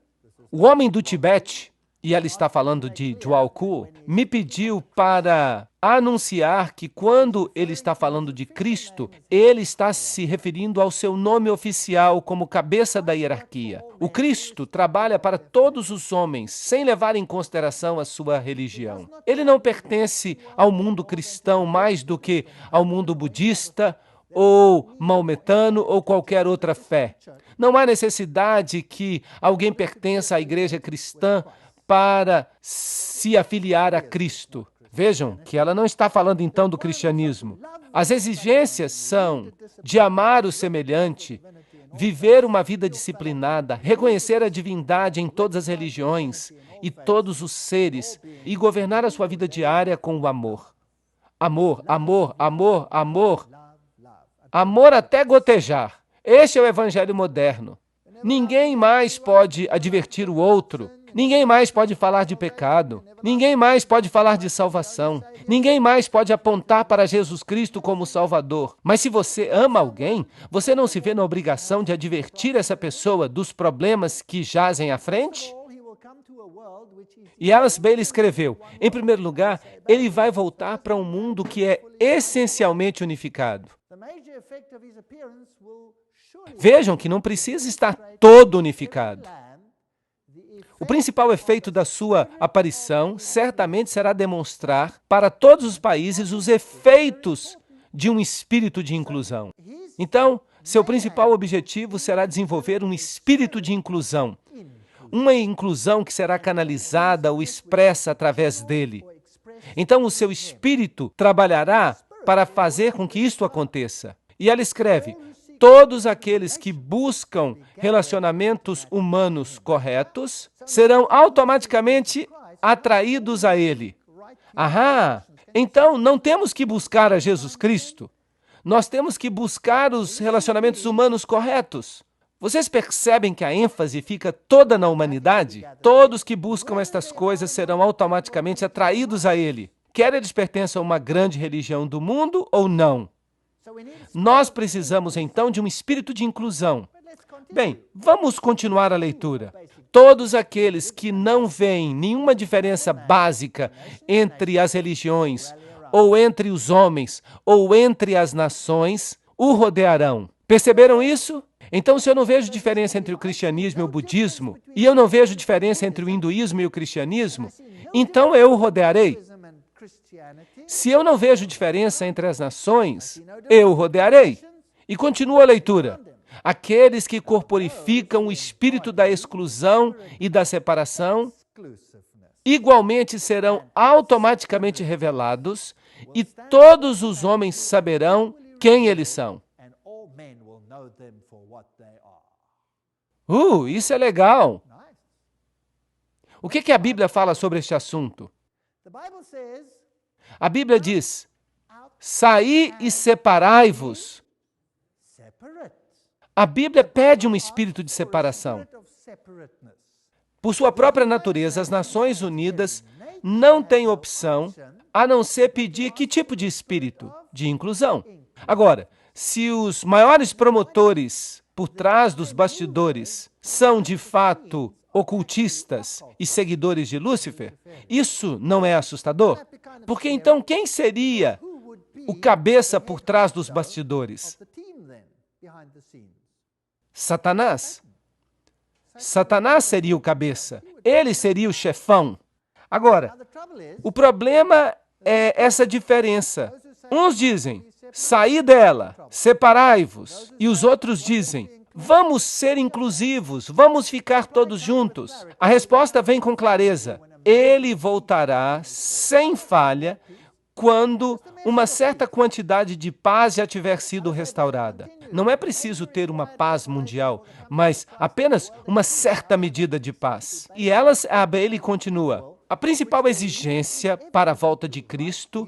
o homem do Tibete, e ela está falando de Djwhal Khul, me pediu para anunciar que quando ele está falando de Cristo, ele está se referindo ao seu nome oficial como cabeça da hierarquia. O Cristo trabalha para todos os homens, sem levar em consideração a sua religião. Ele não pertence ao mundo cristão mais do que ao mundo budista, ou maometano, ou qualquer outra fé. Não há necessidade que alguém pertença à igreja cristã para se afiliar a Cristo. Vejam que ela não está falando então do cristianismo. As exigências são de amar o semelhante, viver uma vida disciplinada, reconhecer a divindade em todas as religiões e todos os seres e governar a sua vida diária com o amor. Amor, amor, amor, amor. Amor até gotejar. Este é o evangelho moderno. Ninguém mais pode advertir o outro. Ninguém mais pode falar de pecado. Ninguém mais pode falar de salvação. Ninguém mais pode apontar para Jesus Cristo como Salvador. Mas se você ama alguém, você não se vê na obrigação de advertir essa pessoa dos problemas que jazem à frente? E Alice Bailey escreveu, em primeiro lugar, ele vai voltar para um mundo que é essencialmente unificado. Vejam que não precisa estar todo unificado. O principal efeito da sua aparição certamente será demonstrar para todos os países os efeitos de um espírito de inclusão. Então, seu principal objetivo será desenvolver um espírito de inclusão. Uma inclusão que será canalizada ou expressa através dele. Então, o seu espírito trabalhará para fazer com que isto aconteça. E ela escreve, todos aqueles que buscam relacionamentos humanos corretos serão automaticamente atraídos a ele. Ahá! Então, não temos que buscar a Jesus Cristo. Nós temos que buscar os relacionamentos humanos corretos. Vocês percebem que a ênfase fica toda na humanidade? Todos que buscam estas coisas serão automaticamente atraídos a ele. Quer eles pertençam a uma grande religião do mundo ou não. Nós precisamos, então, de um espírito de inclusão. Bem, vamos continuar a leitura. Todos aqueles que não veem nenhuma diferença básica entre as religiões, ou entre os homens, ou entre as nações, o rodearão. Perceberam isso? Então, se eu não vejo diferença entre o cristianismo e o budismo, e eu não vejo diferença entre o hinduísmo e o cristianismo, então eu o rodearei. Se eu não vejo diferença entre as nações, eu o rodearei. E continua a leitura. Aqueles que corporificam o espírito da exclusão e da separação, igualmente serão automaticamente revelados, e todos os homens saberão quem eles são. Isso é legal. O que a Bíblia fala sobre este assunto? A Bíblia diz, saí e separai-vos. A Bíblia pede um espírito de separação. Por sua própria natureza, as Nações Unidas não têm opção a não ser pedir que tipo de espírito? De inclusão. Agora, se os maiores promotores por trás dos bastidores são, de fato, ocultistas e seguidores de Lúcifer, isso não é assustador? Porque então quem seria o cabeça por trás dos bastidores? Satanás. Satanás seria o cabeça. Ele seria o chefão. Agora, o problema é essa diferença. Uns dizem, saí dela, separai-vos. E os outros dizem, vamos ser inclusivos, vamos ficar todos juntos. A resposta vem com clareza. Ele voltará sem falha quando uma certa quantidade de paz já tiver sido restaurada. Não é preciso ter uma paz mundial, mas apenas uma certa medida de paz. E Alice Bailey continua. A principal exigência para a volta de Cristo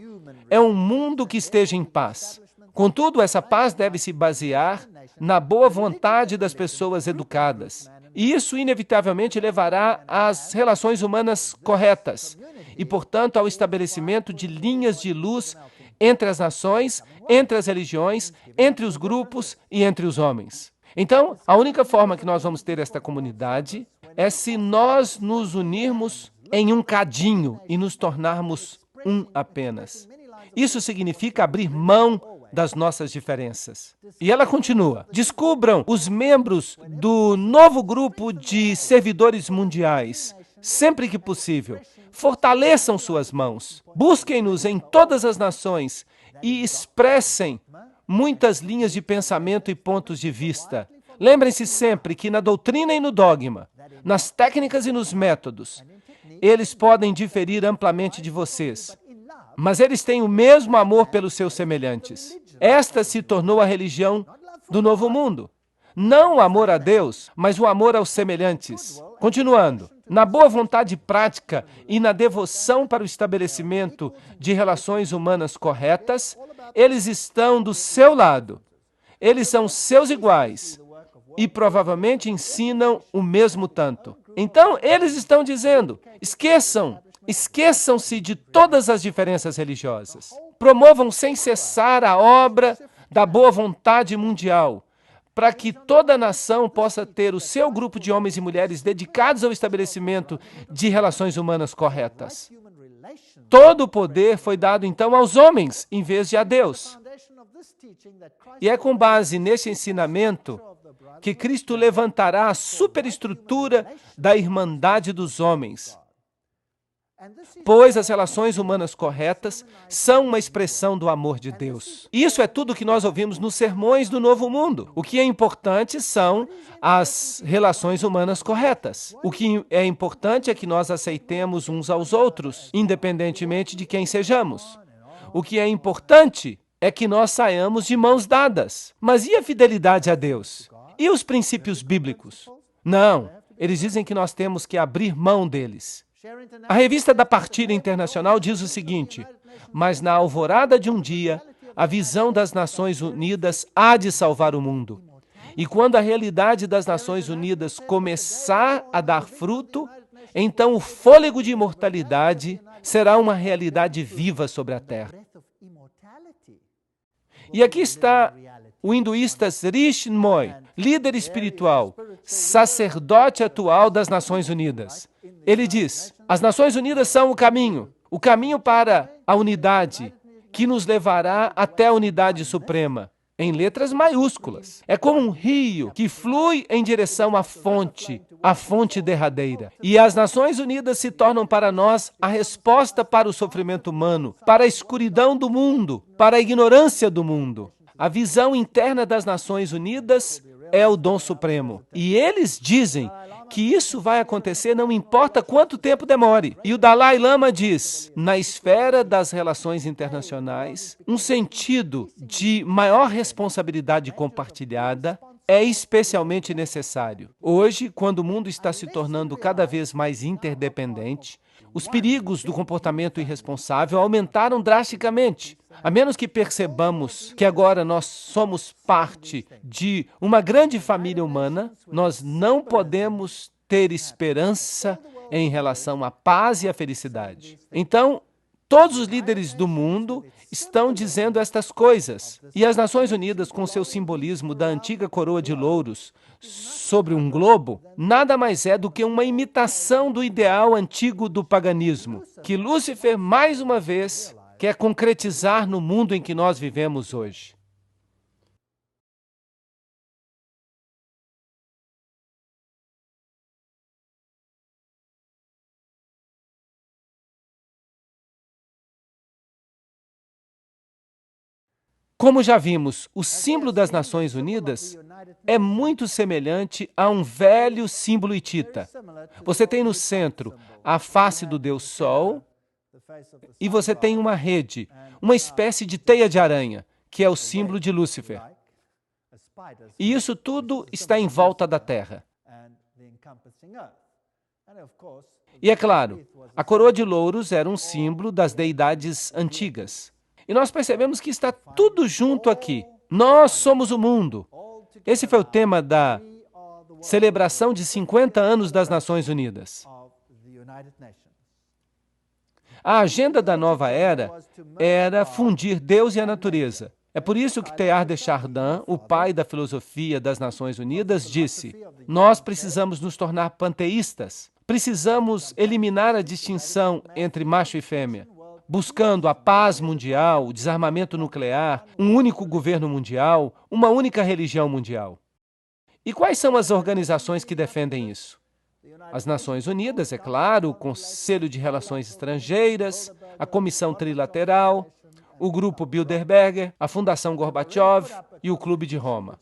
é um mundo que esteja em paz. Contudo, essa paz deve se basear na boa vontade das pessoas educadas. E isso, inevitavelmente, levará às relações humanas corretas e, portanto, ao estabelecimento de linhas de luz entre as nações, entre as religiões, entre os grupos e entre os homens. Então, a única forma que nós vamos ter esta comunidade é se nós nos unirmos em um cadinho e nos tornarmos um apenas. Isso significa abrir mão das nossas diferenças. E ela continua. Descubram os membros do novo grupo de servidores mundiais, sempre que possível. Fortaleçam suas mãos. Busquem-nos em todas as nações e expressem muitas linhas de pensamento e pontos de vista. Lembrem-se sempre que na doutrina e no dogma, nas técnicas e nos métodos, eles podem diferir amplamente de vocês, mas eles têm o mesmo amor pelos seus semelhantes. Esta se tornou a religião do novo mundo. Não o amor a Deus, mas o amor aos semelhantes. Continuando, na boa vontade prática e na devoção para o estabelecimento de relações humanas corretas, eles estão do seu lado. Eles são seus iguais e provavelmente ensinam o mesmo tanto. Então, eles estão dizendo, esqueçam-se de todas as diferenças religiosas. Promovam sem cessar a obra da boa vontade mundial, para que toda a nação possa ter o seu grupo de homens e mulheres dedicados ao estabelecimento de relações humanas corretas. Todo o poder foi dado, então, aos homens, em vez de a Deus. E é com base nesse ensinamento que Cristo levantará a superestrutura da irmandade dos homens, pois as relações humanas corretas são uma expressão do amor de Deus. Isso é tudo que nós ouvimos nos sermões do Novo Mundo. O que é importante são as relações humanas corretas. O que é importante é que nós aceitemos uns aos outros, independentemente de quem sejamos. O que é importante é que nós saiamos de mãos dadas. Mas e a fidelidade a Deus? E os princípios bíblicos? Não, eles dizem que nós temos que abrir mão deles. A revista da Partilha Internacional diz o seguinte: mas na alvorada de um dia, a visão das Nações Unidas há de salvar o mundo. E quando a realidade das Nações Unidas começar a dar fruto, então o fôlego de imortalidade será uma realidade viva sobre a Terra. E aqui está o hinduísta Sri Chinmoy, líder espiritual, sacerdote atual das Nações Unidas. Ele diz, as Nações Unidas são o caminho para a unidade, que nos levará até a unidade suprema, em letras maiúsculas. É como um rio que flui em direção à fonte derradeira. E as Nações Unidas se tornam para nós a resposta para o sofrimento humano, para a escuridão do mundo, para a ignorância do mundo. A visão interna das Nações Unidas é o dom supremo. E eles dizem que isso vai acontecer não importa quanto tempo demore. E o Dalai Lama diz, na esfera das relações internacionais, um sentido de maior responsabilidade compartilhada é especialmente necessário. Hoje, quando o mundo está se tornando cada vez mais interdependente, os perigos do comportamento irresponsável aumentaram drasticamente. A menos que percebamos que agora nós somos parte de uma grande família humana, nós não podemos ter esperança em relação à paz e à felicidade. Então, todos os líderes do mundo estão dizendo estas coisas. E as Nações Unidas, com seu simbolismo da antiga coroa de louros sobre um globo, nada mais é do que uma imitação do ideal antigo do paganismo, que Lúcifer, mais uma vez, quer concretizar no mundo em que nós vivemos hoje. Como já vimos, o símbolo das Nações Unidas é muito semelhante a um velho símbolo hitita. Você tem no centro a face do Deus Sol e você tem uma rede, uma espécie de teia de aranha, que é o símbolo de Lúcifer. E isso tudo está em volta da Terra. E é claro, a coroa de louros era um símbolo das deidades antigas. E nós percebemos que está tudo junto aqui. Nós somos o mundo. Esse foi o tema da celebração de 50 anos das Nações Unidas. A agenda da nova era fundir Deus e a natureza. É por isso que Teilhard de Chardin, o pai da filosofia das Nações Unidas, disse: nós precisamos nos tornar panteístas. Precisamos eliminar a distinção entre macho e fêmea, buscando a paz mundial, o desarmamento nuclear, um único governo mundial, uma única religião mundial. E quais são as organizações que defendem isso? As Nações Unidas, é claro, o Conselho de Relações Estrangeiras, a Comissão Trilateral, o Grupo Bilderberger, a Fundação Gorbachev e o Clube de Roma.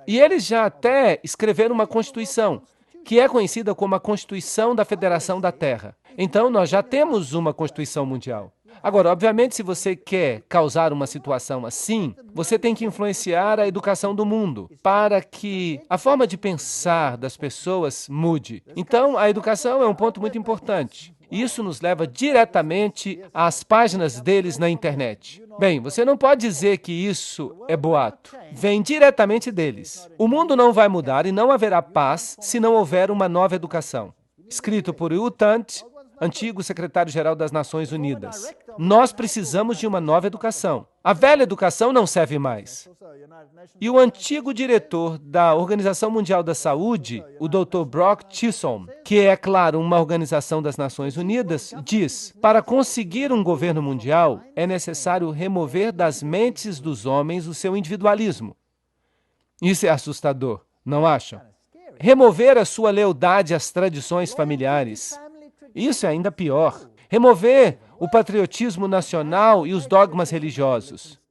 E eles já até escreveram uma Constituição, que é conhecida como a Constituição da Federação da Terra. Então, nós já temos uma Constituição Mundial. Agora, obviamente, se você quer causar uma situação assim, você tem que influenciar a educação do mundo para que a forma de pensar das pessoas mude. Então, a educação é um ponto muito importante. Isso nos leva diretamente às páginas deles na internet. Bem, você não pode dizer que isso é boato. Vem diretamente deles. O mundo não vai mudar e não haverá paz se não houver uma nova educação. Escrito por U Thant, antigo secretário-geral das Nações Unidas. Nós precisamos de uma nova educação. A velha educação não serve mais. E o antigo diretor da Organização Mundial da Saúde, o Dr. Brock Chisholm, que é, claro, uma organização das Nações Unidas, diz: para conseguir um governo mundial, é necessário remover das mentes dos homens o seu individualismo. Isso é assustador, não acham? Remover a sua lealdade às tradições familiares. Isso é ainda pior. Remover o patriotismo nacional e os dogmas religiosos.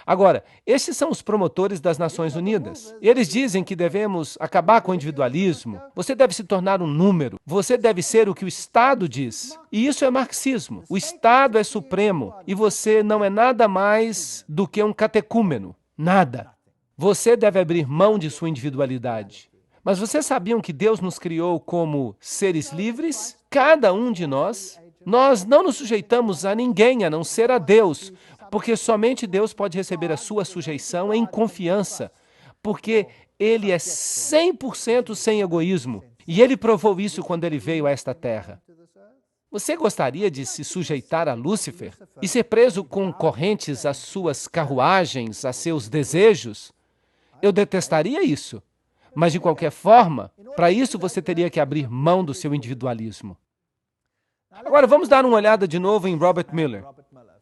Agora, estes são os promotores das Nações Unidas. Eles dizem que devemos acabar com o individualismo. Você deve se tornar um número. Você deve ser o que o Estado diz. E isso é marxismo. O Estado é supremo e você não é nada mais do que um catecúmeno. Nada. Você deve abrir mão de sua individualidade. Mas vocês sabiam que Deus nos criou como seres livres? Cada um de nós. Nós não nos sujeitamos a ninguém, a não ser a Deus, porque somente Deus pode receber a sua sujeição em confiança, porque Ele é 100% sem egoísmo, e Ele provou isso quando Ele veio a esta terra. Você gostaria de se sujeitar a Lúcifer e ser preso com correntes às suas carruagens, a seus desejos? Eu detestaria isso. Mas, de qualquer forma, para isso você teria que abrir mão do seu individualismo. Agora, vamos dar uma olhada de novo em Robert Miller.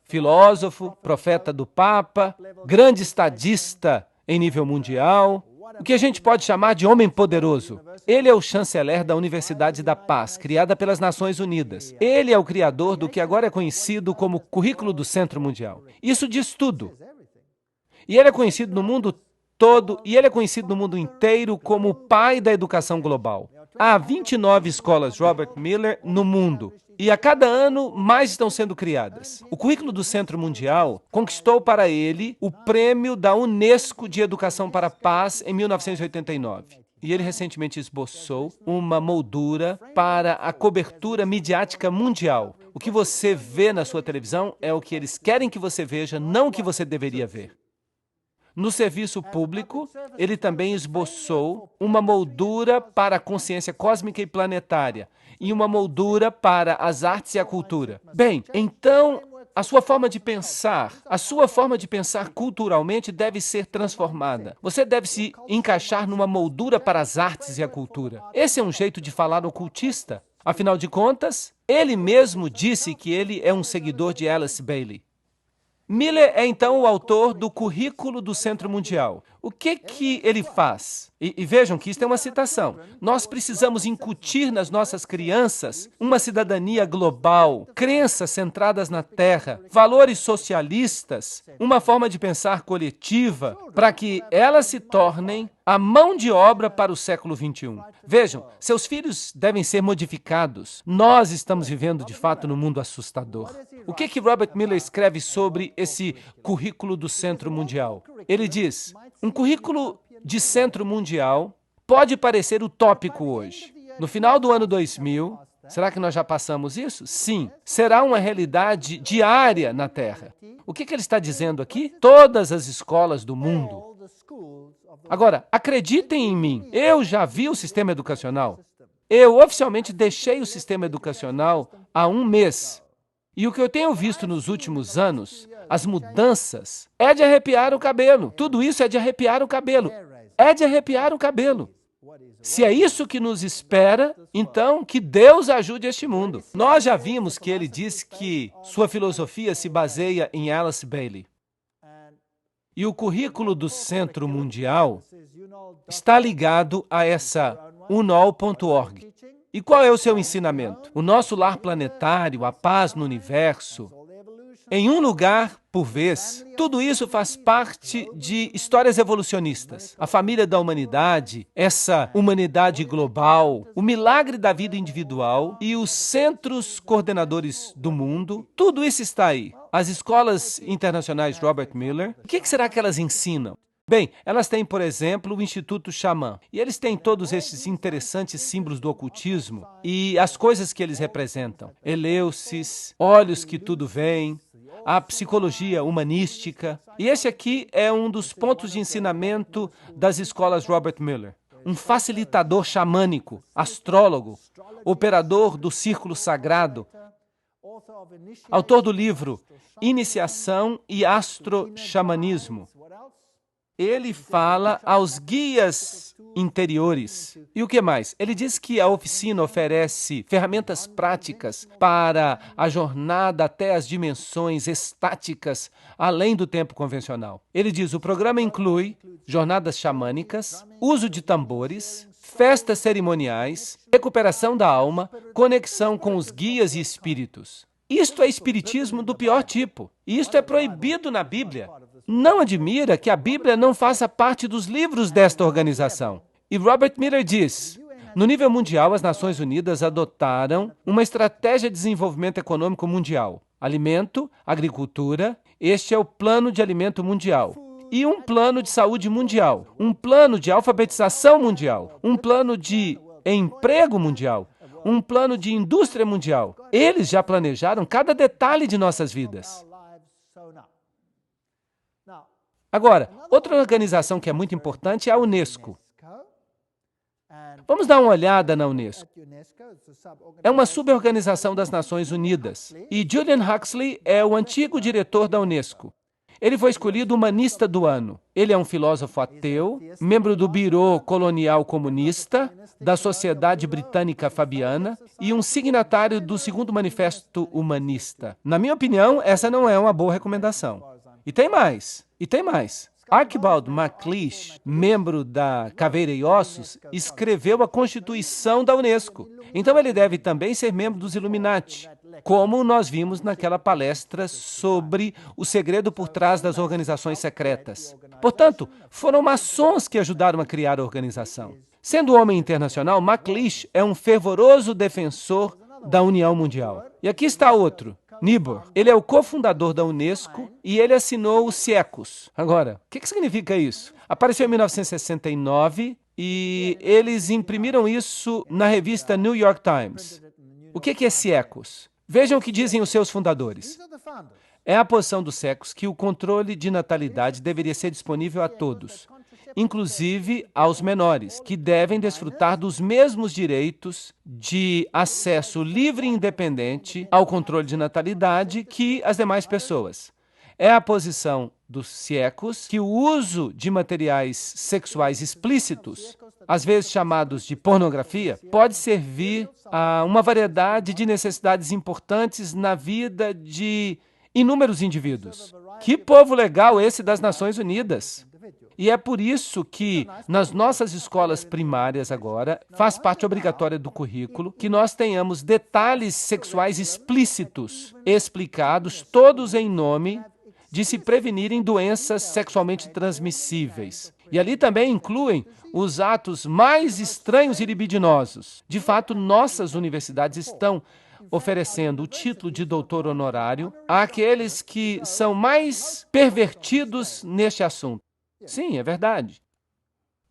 Filósofo, profeta do Papa, grande estadista em nível mundial, o que a gente pode chamar de homem poderoso. Ele é o chanceler da Universidade da Paz, criada pelas Nações Unidas. Ele é o criador do que agora é conhecido como Currículo do Centro Mundial. Isso diz tudo. E ele é conhecido no mundo todo, e ele é conhecido no mundo inteiro como o pai da educação global. Há 29 escolas Robert Miller no mundo. E a cada ano, mais estão sendo criadas. O Currículo do Centro Mundial conquistou para ele o prêmio da Unesco de Educação para a Paz em 1989. E ele recentemente esboçou uma moldura para a cobertura midiática mundial. O que você vê na sua televisão é o que eles querem que você veja, não o que você deveria ver. No serviço público, ele também esboçou uma moldura para a consciência cósmica e planetária e uma moldura para as artes e a cultura. Bem, então, a sua forma de pensar culturalmente deve ser transformada. Você deve se encaixar numa moldura para as artes e a cultura. Esse é um jeito de falar ocultista. Afinal de contas, ele mesmo disse que ele é um seguidor de Alice Bailey. Miller é, então, o autor do Currículo do Centro Mundial. O que ele faz? E vejam que isso é uma citação. Nós precisamos incutir nas nossas crianças uma cidadania global, crenças centradas na Terra, valores socialistas, uma forma de pensar coletiva, para que elas se tornem a mão de obra para o século XXI. Vejam, seus filhos devem ser modificados. Nós estamos vivendo, de fato, num mundo assustador. O que Robert Miller escreve sobre esse Currículo do Centro Mundial? Ele diz: um currículo de centro mundial pode parecer utópico hoje. No final do ano 2000, será que nós já passamos isso? Sim. Será uma realidade diária na Terra. O que ele está dizendo aqui? Todas as escolas do mundo. Agora, acreditem em mim, eu já vi o sistema educacional. Eu oficialmente deixei o sistema educacional há um mês. E o que eu tenho visto nos últimos anos, as mudanças, é de arrepiar o cabelo. Tudo isso é de arrepiar o cabelo. É de arrepiar o cabelo. Se é isso que nos espera, então que Deus ajude este mundo. Nós já vimos que ele diz que sua filosofia se baseia em Alice Bailey. E o Currículo do Centro Mundial está ligado a essa unol.org. E qual é o seu ensinamento? O nosso lar planetário, a paz no universo, em um lugar por vez. Tudo isso faz parte de histórias evolucionistas. A família da humanidade, essa humanidade global, o milagre da vida individual e os centros coordenadores do mundo, tudo isso está aí. As escolas internacionais Robert Miller, o que será que elas ensinam? Bem, elas têm, por exemplo, o Instituto Xamã. E eles têm todos esses interessantes símbolos do ocultismo e as coisas que eles representam. Eleusis, olhos que tudo veem, a psicologia humanística. E esse aqui é um dos pontos de ensinamento das escolas Robert Miller. Um facilitador xamânico, astrólogo, operador do círculo sagrado, autor do livro Iniciação e Astro-Xamanismo. Ele fala aos guias interiores. E o que mais? Ele diz que a oficina oferece ferramentas práticas para a jornada até as dimensões estáticas, além do tempo convencional. Ele diz que o programa inclui jornadas xamânicas, uso de tambores, festas cerimoniais, recuperação da alma, conexão com os guias e espíritos. Isto é espiritismo do pior tipo. E isto é proibido na Bíblia. Não admira que a Bíblia não faça parte dos livros desta organização. E Robert Miller diz, no nível mundial, as Nações Unidas adotaram uma estratégia de desenvolvimento econômico mundial. Alimento, agricultura, este é o Plano de Alimento Mundial. E um plano de saúde mundial, um plano de alfabetização mundial, um plano de emprego mundial, um plano de indústria mundial. Eles já planejaram cada detalhe de nossas vidas. Agora, outra organização que é muito importante é a Unesco. Vamos dar uma olhada na Unesco. É uma suborganização das Nações Unidas. E Julian Huxley é o antigo diretor da Unesco. Ele foi escolhido humanista do ano. Ele é um filósofo ateu, membro do Bureau Colonial Comunista, da Sociedade Britânica Fabiana e um signatário do Segundo Manifesto Humanista. Na minha opinião, essa não é uma boa recomendação. E tem mais. Archibald MacLeish, membro da Caveira e Ossos, escreveu a Constituição da Unesco. Então ele deve também ser membro dos Illuminati, como nós vimos naquela palestra sobre o segredo por trás das organizações secretas. Portanto, foram maçons que ajudaram a criar a organização. Sendo homem internacional, MacLeish é um fervoroso defensor da União Mundial. E aqui está outro. Niebuhr. Ele é o cofundador da Unesco e ele assinou o CIECUS. Agora, o que significa isso? Apareceu em 1969 e eles imprimiram isso na revista New York Times. O que é CIECUS? Vejam o que dizem os seus fundadores. É a posição do CIECUS que o controle de natalidade deveria ser disponível a todos, inclusive aos menores, que devem desfrutar dos mesmos direitos de acesso livre e independente ao controle de natalidade que as demais pessoas. É a posição dos CIECUS que o uso de materiais sexuais explícitos, às vezes chamados de pornografia, pode servir a uma variedade de necessidades importantes na vida de inúmeros indivíduos. Que povo legal esse das Nações Unidas! E é por isso que, nas nossas escolas primárias agora, faz parte obrigatória do currículo que nós tenhamos detalhes sexuais explícitos, explicados, todos em nome de se prevenirem doenças sexualmente transmissíveis. E ali também incluem os atos mais estranhos e libidinosos. De fato, nossas universidades estão oferecendo o título de doutor honorário àqueles que são mais pervertidos neste assunto. Sim, é verdade.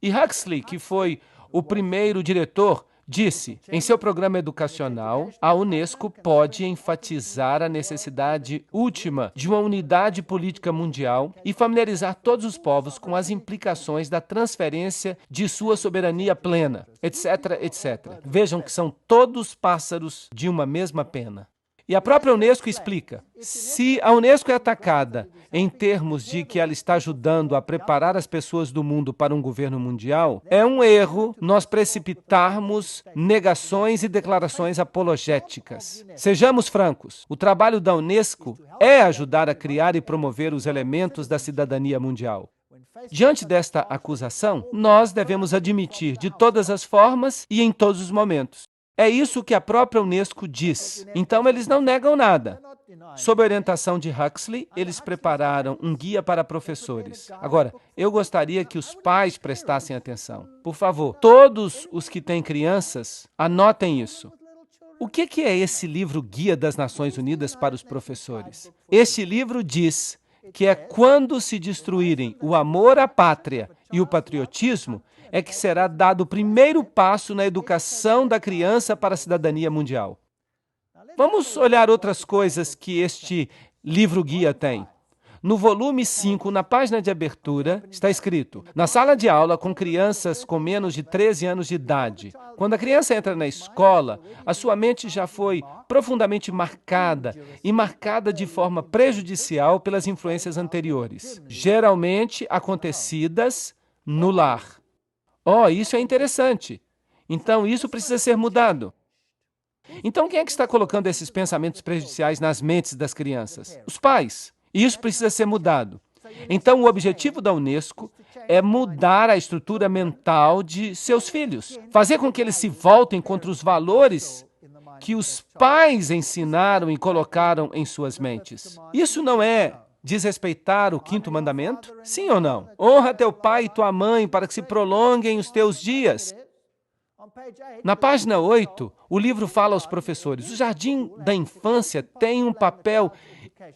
E Huxley, que foi o primeiro diretor, disse, em seu programa educacional, a Unesco pode enfatizar a necessidade última de uma unidade política mundial e familiarizar todos os povos com as implicações da transferência de sua soberania plena, etc., etc. Vejam que são todos pássaros de uma mesma pena. E a própria Unesco explica, se a Unesco é atacada em termos de que ela está ajudando a preparar as pessoas do mundo para um governo mundial, é um erro nós precipitarmos negações e declarações apologéticas. Sejamos francos, o trabalho da Unesco é ajudar a criar e promover os elementos da cidadania mundial. Diante desta acusação, nós devemos admitir de todas as formas e em todos os momentos. É isso que a própria Unesco diz. Então, eles não negam nada. Sob a orientação de Huxley, eles prepararam um guia para professores. Agora, eu gostaria que os pais prestassem atenção. Por favor, todos os que têm crianças, anotem isso. O que é esse livro Guia das Nações Unidas para os Professores? Este livro diz que é quando se destruírem o amor à pátria e o patriotismo, é que será dado o primeiro passo na educação da criança para a cidadania mundial. Vamos olhar outras coisas que este livro-guia tem. No volume 5, na página de abertura, está escrito: na sala de aula com crianças com menos de 13 anos de idade. Quando a criança entra na escola, a sua mente já foi profundamente marcada e marcada de forma prejudicial pelas influências anteriores, geralmente acontecidas no lar. Oh, isso é interessante. Então, isso precisa ser mudado. Então, quem é que está colocando esses pensamentos prejudiciais nas mentes das crianças? Os pais. E isso precisa ser mudado. Então, o objetivo da Unesco é mudar a estrutura mental de seus filhos, fazer com que eles se voltem contra os valores que os pais ensinaram e colocaram em suas mentes. Isso não é desrespeitar o quinto mandamento? Sim ou não? Honra teu pai e tua mãe para que se prolonguem os teus dias. Na página 8, o livro fala aos professores: o jardim da infância tem um papel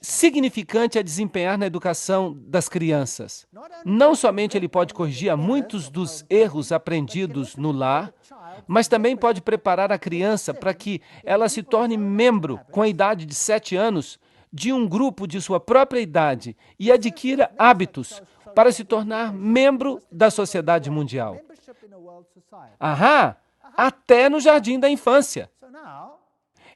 significante a desempenhar na educação das crianças. Não somente ele pode corrigir muitos dos erros aprendidos no lar, mas também pode preparar a criança para que ela se torne membro, com a idade de 7 anos, de um grupo de sua própria idade e adquira hábitos para se tornar membro da sociedade mundial. Até no jardim da infância.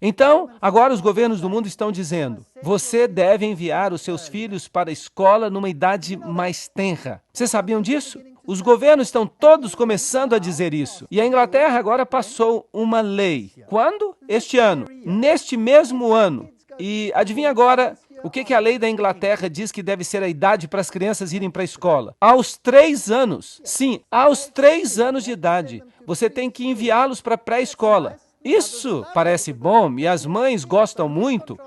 Então, agora os governos do mundo estão dizendo: você deve enviar os seus filhos para a escola numa idade mais tenra. Vocês sabiam disso? Os governos estão todos começando a dizer isso. E a Inglaterra agora passou uma lei. Quando? Este ano. Neste mesmo ano. E adivinha agora o que a lei da Inglaterra diz que deve ser a idade para as crianças irem para a escola? Aos 3 anos. Sim, aos 3 anos de idade. Você tem que enviá-los para a pré-escola. Isso parece bom e as mães gostam muito,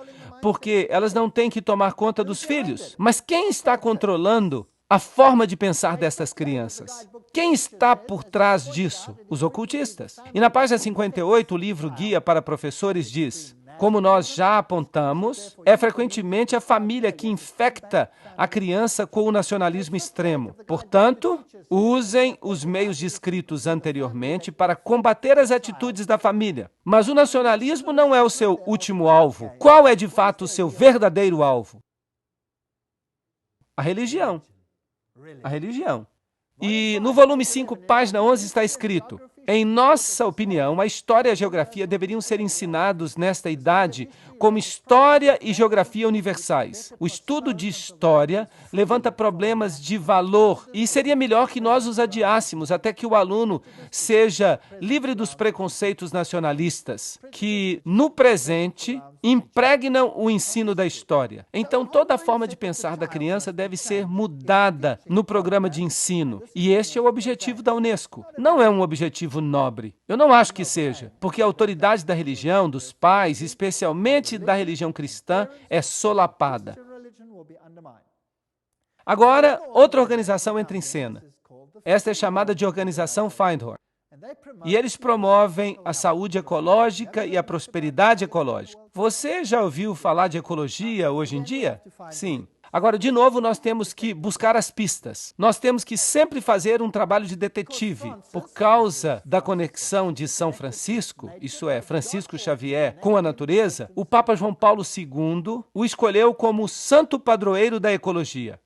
porque elas não têm que tomar conta dos filhos. Mas quem está controlando a forma de pensar destas crianças? Quem está por trás disso? Os ocultistas. E na página 58, o livro Guia para Professores diz: como nós já apontamos, é frequentemente a família que infecta a criança com o nacionalismo extremo. Portanto, usem os meios descritos anteriormente para combater as atitudes da família. Mas o nacionalismo não é o seu último alvo. Qual é, de fato, o seu verdadeiro alvo? A religião. A religião. E no volume 5, página 11, está escrito: em nossa opinião, a história e a geografia deveriam ser ensinados nesta idade como história e geografia universais. O estudo de história levanta problemas de valor e seria melhor que nós os adiássemos até que o aluno seja livre dos preconceitos nacionalistas, que no presente impregnam o ensino da história. Então, toda a forma de pensar da criança deve ser mudada no programa de ensino. E este é o objetivo da Unesco. Não é um objetivo nobre. Eu não acho que seja, porque a autoridade da religião, dos pais, especialmente da religião cristã, é solapada. Agora, outra organização entra em cena. Esta é chamada de Organização Findhorn. E eles promovem a saúde ecológica e a prosperidade ecológica. Você já ouviu falar de ecologia hoje em dia? Sim. Agora, de novo, nós temos que buscar as pistas. Nós temos que sempre fazer um trabalho de detetive. Por causa da conexão de São Francisco, isso é, Francisco Xavier, com a natureza, o Papa João Paulo II o escolheu como santo padroeiro da ecologia.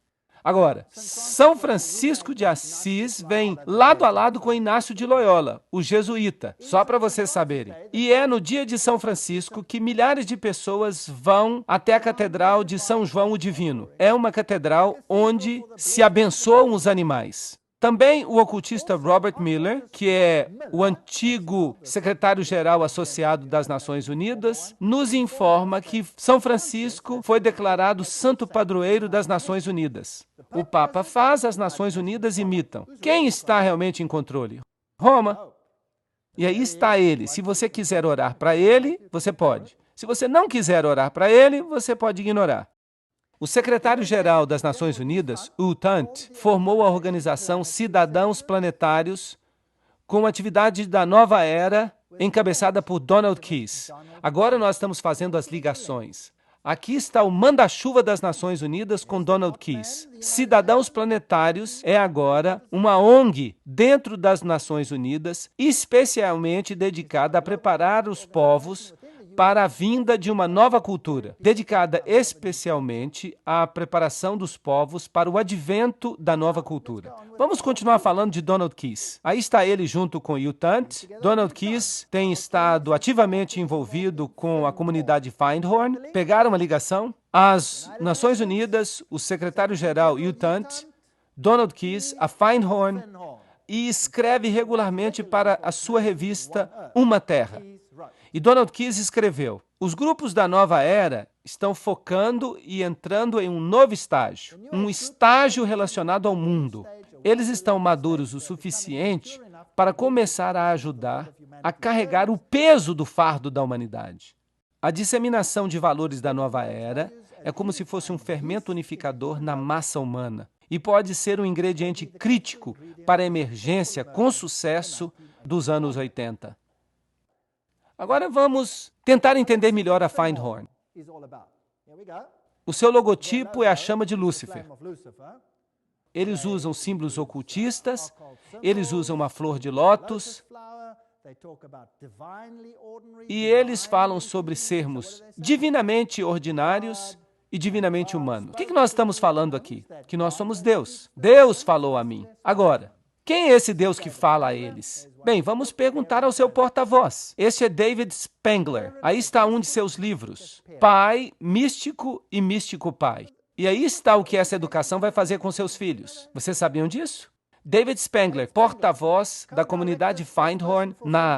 Agora, São Francisco de Assis vem lado a lado com Inácio de Loyola, o jesuíta, só para vocês saberem. E é no dia de São Francisco que milhares de pessoas vão até a Catedral de São João o Divino. É uma catedral onde se abençoam os animais. Também o ocultista Robert Miller, que é o antigo secretário-geral associado das Nações Unidas, nos informa que São Francisco foi declarado santo padroeiro das Nações Unidas. O Papa faz, as Nações Unidas imitam. Quem está realmente em controle? Roma. E aí está ele. Se você quiser orar para ele, você pode. Se você não quiser orar para ele, você pode ignorar. O secretário-geral das Nações Unidas, U Thant, formou a organização Cidadãos Planetários com a atividade da nova era encabeçada por Donald Keyes. Agora nós estamos fazendo as ligações. Aqui está o manda-chuva das Nações Unidas com Donald Keys. Cidadãos Planetários é agora uma ONG dentro das Nações Unidas, especialmente dedicada a preparar os povos para a vinda de uma nova cultura, dedicada especialmente à preparação dos povos para o advento da nova cultura. Vamos continuar falando de Donald Keys. Aí está ele junto com Hugh Tunt. Donald Keys tem estado ativamente envolvido com a comunidade Findhorn. Pegaram uma ligação. As Nações Unidas, o secretário-geral Hugh Tunt, Donald Keys, a Findhorn, e escreve regularmente para a sua revista Uma Terra. E Donald Keys escreveu: os grupos da nova era estão focando e entrando em um novo estágio, um estágio relacionado ao mundo. Eles estão maduros o suficiente para começar a ajudar a carregar o peso do fardo da humanidade. A disseminação de valores da nova era é como se fosse um fermento unificador na massa humana e pode ser um ingrediente crítico para a emergência com sucesso dos anos 80. Agora vamos tentar entender melhor a Findhorn. O seu logotipo é a chama de Lúcifer. Eles usam símbolos ocultistas, eles usam uma flor de lótus, e eles falam sobre sermos divinamente ordinários e divinamente humanos. O que nós estamos falando aqui? Que nós somos Deus. Deus falou a mim. Agora, quem é esse Deus que fala a eles? Bem, vamos perguntar ao seu porta-voz. Este é David Spangler. Aí está um de seus livros, Pai, Místico e Místico Pai. E aí está o que essa educação vai fazer com seus filhos. Vocês sabiam disso? David Spangler, porta-voz da comunidade Findhorn,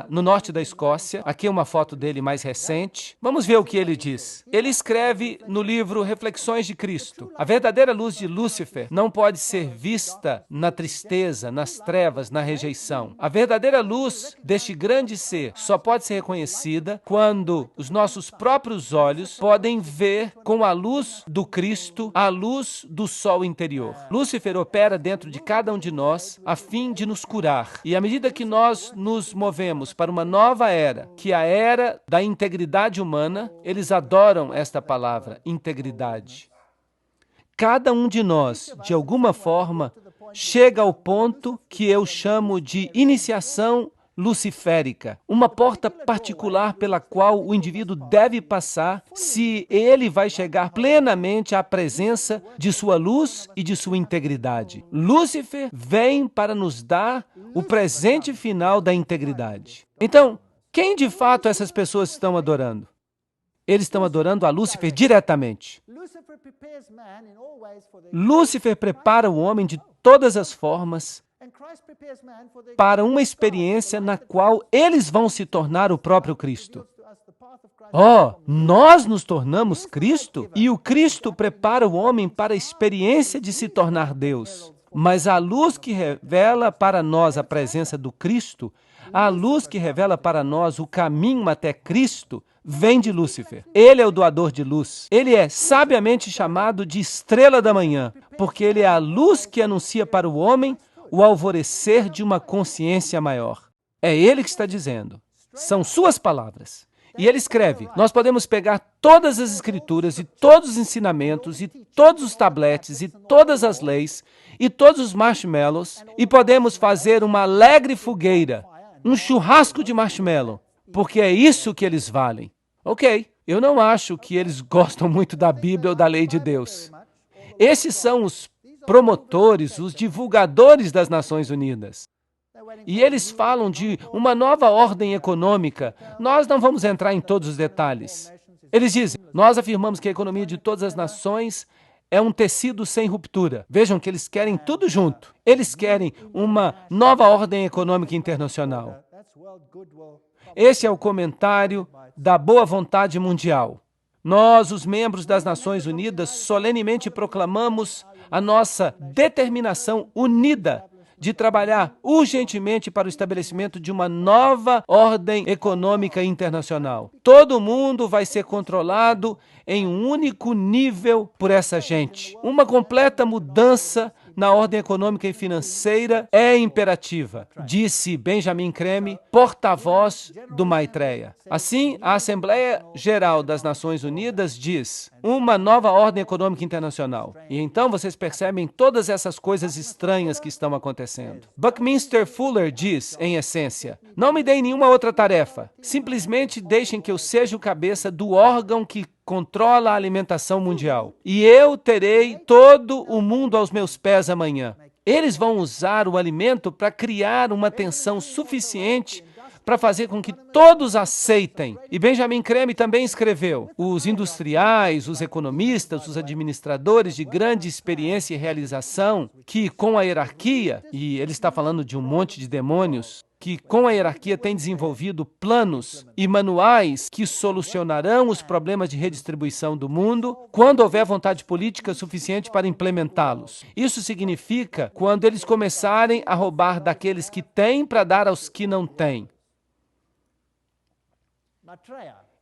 no norte da Escócia. Aqui é uma foto dele mais recente. Vamos ver o que ele diz. Ele escreve no livro Reflexões de Cristo: a verdadeira luz de Lúcifer não pode ser vista na tristeza, nas trevas, na rejeição. A verdadeira luz deste grande ser só pode ser reconhecida quando os nossos próprios olhos podem ver com a luz do Cristo, a luz do sol interior. Lúcifer opera dentro de cada um de nós a fim de nos curar. E à medida que nós nos movemos para uma nova era, que é a era da integridade humana, eles adoram esta palavra, integridade. Cada um de nós, de alguma forma, chega ao ponto que eu chamo de iniciação luciférica, uma porta particular pela qual o indivíduo deve passar se ele vai chegar plenamente à presença de sua luz e de sua integridade. Lúcifer vem para nos dar o presente final da integridade. Então, quem de fato essas pessoas estão adorando? Eles estão adorando a Lúcifer diretamente. Lúcifer prepara o homem de todas as formas para uma experiência na qual eles vão se tornar o próprio Cristo. Nós nos tornamos Cristo? E o Cristo prepara o homem para a experiência de se tornar Deus. Mas a luz que revela para nós a presença do Cristo, a luz que revela para nós o caminho até Cristo, vem de Lúcifer. Ele é o doador de luz. Ele é sabiamente chamado de estrela da manhã, porque ele é a luz que anuncia para o homem o alvorecer de uma consciência maior. É ele que está dizendo. São suas palavras. E ele escreve: nós podemos pegar todas as escrituras e todos os ensinamentos e todos os tabletes e todas as leis e todos os marshmallows e podemos fazer uma alegre fogueira, um churrasco de marshmallow, porque é isso que eles valem. Ok, eu não acho que eles gostam muito da Bíblia ou da lei de Deus. Esses são os promotores, os divulgadores das Nações Unidas. E eles falam de uma nova ordem econômica. Nós não vamos entrar em todos os detalhes. Eles dizem: nós afirmamos que a economia de todas as nações é um tecido sem ruptura. Vejam que eles querem tudo junto. Eles querem uma nova ordem econômica internacional. Esse é o comentário da boa vontade mundial. Nós, os membros das Nações Unidas, solenemente proclamamos a nossa determinação unida de trabalhar urgentemente para o estabelecimento de uma nova ordem econômica internacional. Todo mundo vai ser controlado em um único nível por essa gente. Uma completa mudança na ordem econômica e financeira é imperativa, disse Benjamin Creme, porta-voz do Maitreya. Assim, a Assembleia Geral das Nações Unidas diz uma nova ordem econômica internacional. E então vocês percebem todas essas coisas estranhas que estão acontecendo. Buckminster Fuller diz, em essência, não me deem nenhuma outra tarefa, simplesmente deixem que eu seja o cabeça do órgão que controla a alimentação mundial. E eu terei todo o mundo aos meus pés amanhã. Eles vão usar o alimento para criar uma tensão suficiente para fazer com que todos aceitem. E Benjamin Creme também escreveu, os industriais, os economistas, os administradores de grande experiência e realização, que com a hierarquia, e ele está falando de um monte de demônios, que com a hierarquia tem desenvolvido planos e manuais que solucionarão os problemas de redistribuição do mundo quando houver vontade política suficiente para implementá-los. Isso significa quando eles começarem a roubar daqueles que têm para dar aos que não têm.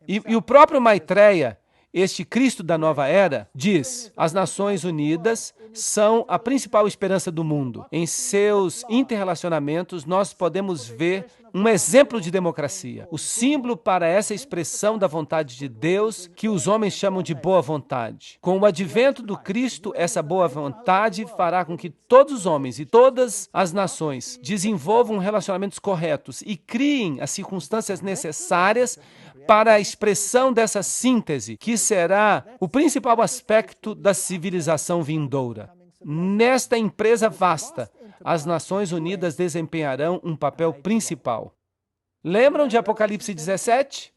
E o próprio Maitreya, este Cristo da nova era, diz, as Nações Unidas são a principal esperança do mundo. Em seus interrelacionamentos, nós podemos ver um exemplo de democracia, o símbolo para essa expressão da vontade de Deus que os homens chamam de boa vontade. Com o advento do Cristo, essa boa vontade fará com que todos os homens e todas as nações desenvolvam relacionamentos corretos e criem as circunstâncias necessárias para a expressão dessa síntese, que será o principal aspecto da civilização vindoura. Nesta empresa vasta, as Nações Unidas desempenharão um papel principal. Lembram de Apocalipse 17?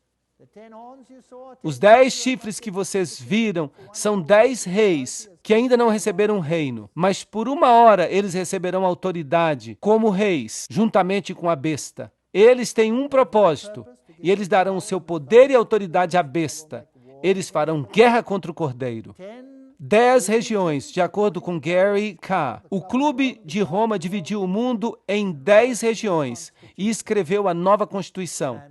Os 10 chifres que vocês viram são 10 reis que ainda não receberam reino, mas por uma hora eles receberão autoridade como reis, juntamente com a besta. Eles têm um propósito, e eles darão o seu poder e autoridade à besta. Eles farão guerra contra o Cordeiro. 10 regiões, de acordo com Gary K. O Clube de Roma dividiu o mundo em 10 regiões e escreveu a nova Constituição.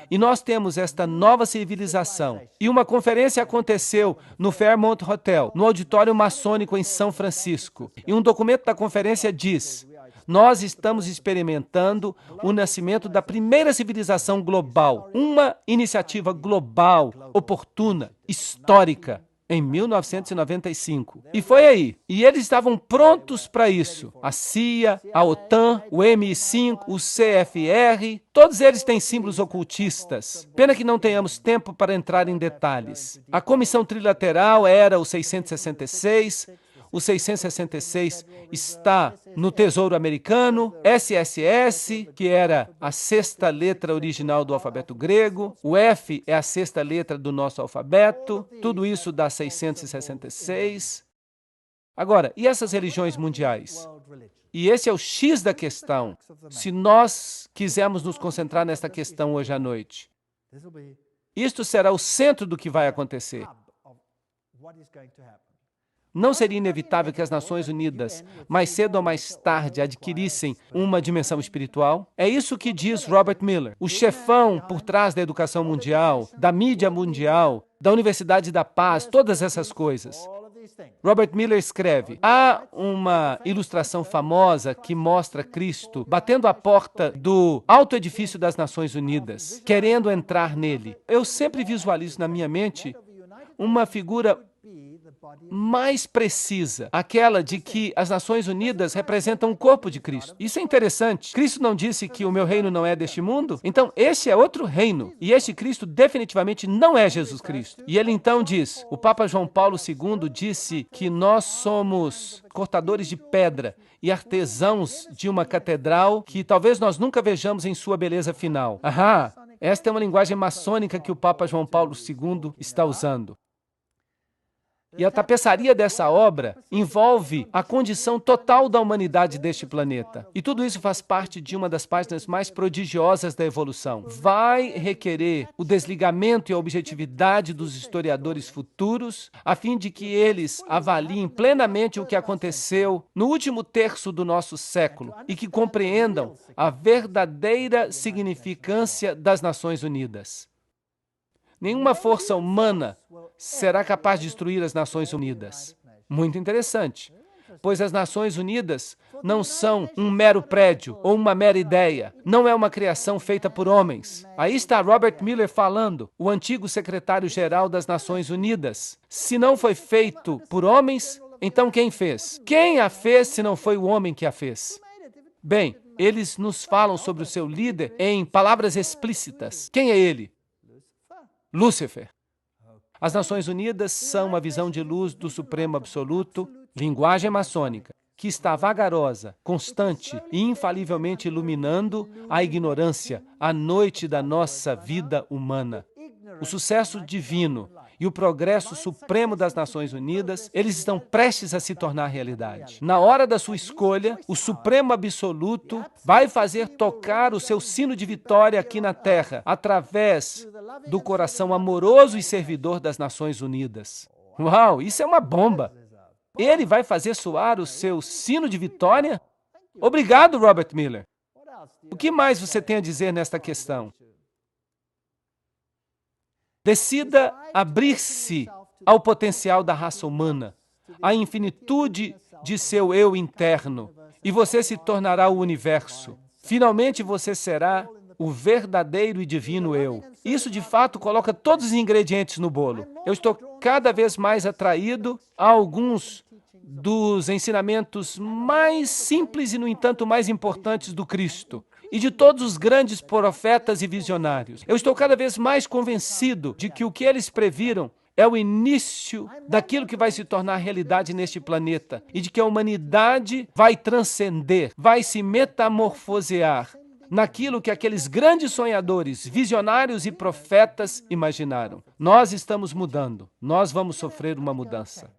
E nós temos esta nova civilização. E uma conferência aconteceu no Fairmont Hotel, no auditório maçônico em São Francisco. E um documento da conferência diz: nós estamos experimentando o nascimento da primeira civilização global, uma iniciativa global, oportuna, histórica, em 1995. E foi aí. E eles estavam prontos para isso. A CIA, a OTAN, o MI5, o CFR, todos eles têm símbolos ocultistas. Pena que não tenhamos tempo para entrar em detalhes. A Comissão Trilateral era o 666, o 666 está no Tesouro Americano, SSS, que era a 6ª letra original do alfabeto grego, o F é a 6ª letra do nosso alfabeto, tudo isso dá 666. Agora, e essas religiões mundiais? E esse é o X da questão, se nós quisermos nos concentrar nesta questão hoje à noite. Isto será o centro do que vai acontecer. Não seria inevitável que as Nações Unidas, mais cedo ou mais tarde, adquirissem uma dimensão espiritual? É isso que diz Robert Miller, o chefão por trás da educação mundial, da mídia mundial, da Universidade da Paz, todas essas coisas. Robert Miller escreve, há uma ilustração famosa que mostra Cristo batendo a porta do alto edifício das Nações Unidas, querendo entrar nele. Eu sempre visualizo na minha mente uma figura mais precisa, aquela de que as Nações Unidas representam o corpo de Cristo. Isso é interessante. Cristo não disse que o meu reino não é deste mundo? Então, este é outro reino. E este Cristo definitivamente não é Jesus Cristo. E ele então diz, o Papa João Paulo II disse que nós somos cortadores de pedra e artesãos de uma catedral que talvez nós nunca vejamos em sua beleza final. Esta é uma linguagem maçônica que o Papa João Paulo II está usando. E a tapeçaria dessa obra envolve a condição total da humanidade deste planeta. E tudo isso faz parte de uma das páginas mais prodigiosas da evolução. Vai requerer o desligamento e a objetividade dos historiadores futuros, a fim de que eles avaliem plenamente o que aconteceu no último terço do nosso século e que compreendam a verdadeira significância das Nações Unidas. Nenhuma força humana será capaz de destruir as Nações Unidas. Muito interessante. pois as Nações Unidas não são um mero prédio ou uma mera ideia. Não é uma criação feita por homens. Aí está Robert Miller falando, o antigo secretário-geral das Nações Unidas. Se não foi feito por homens, então quem fez? Quem a fez se não foi o homem que a fez? Bem, eles nos falam sobre o seu líder em palavras explícitas. Quem é ele? Lúcifer. As Nações Unidas são uma visão de luz do Supremo Absoluto, linguagem maçônica, que está vagarosa, constante e infalivelmente iluminando a ignorância, a noite da nossa vida humana. O sucesso divino e o progresso supremo das Nações Unidas, eles estão prestes a se tornar realidade. Na hora da sua escolha, o Supremo Absoluto vai fazer tocar o seu sino de vitória aqui na Terra, através do coração amoroso e servidor das Nações Unidas. Uau, isso é uma bomba! Ele vai fazer soar o seu sino de vitória? Obrigado, Robert Miller. O que mais você tem a dizer nesta questão? Decida abrir-se ao potencial da raça humana, à infinitude de seu eu interno, e você se tornará o universo. Finalmente você será o verdadeiro e divino eu. Isso, de fato, coloca todos os ingredientes no bolo. Eu estou cada vez mais atraído a alguns dos ensinamentos mais simples e, no entanto, mais importantes do Cristo e de todos os grandes profetas e visionários. Eu estou cada vez mais convencido de que o que eles previram é o início daquilo que vai se tornar realidade neste planeta e de que a humanidade vai transcender, vai se metamorfosear naquilo que aqueles grandes sonhadores, visionários e profetas imaginaram. Nós estamos mudando, nós vamos sofrer uma mudança.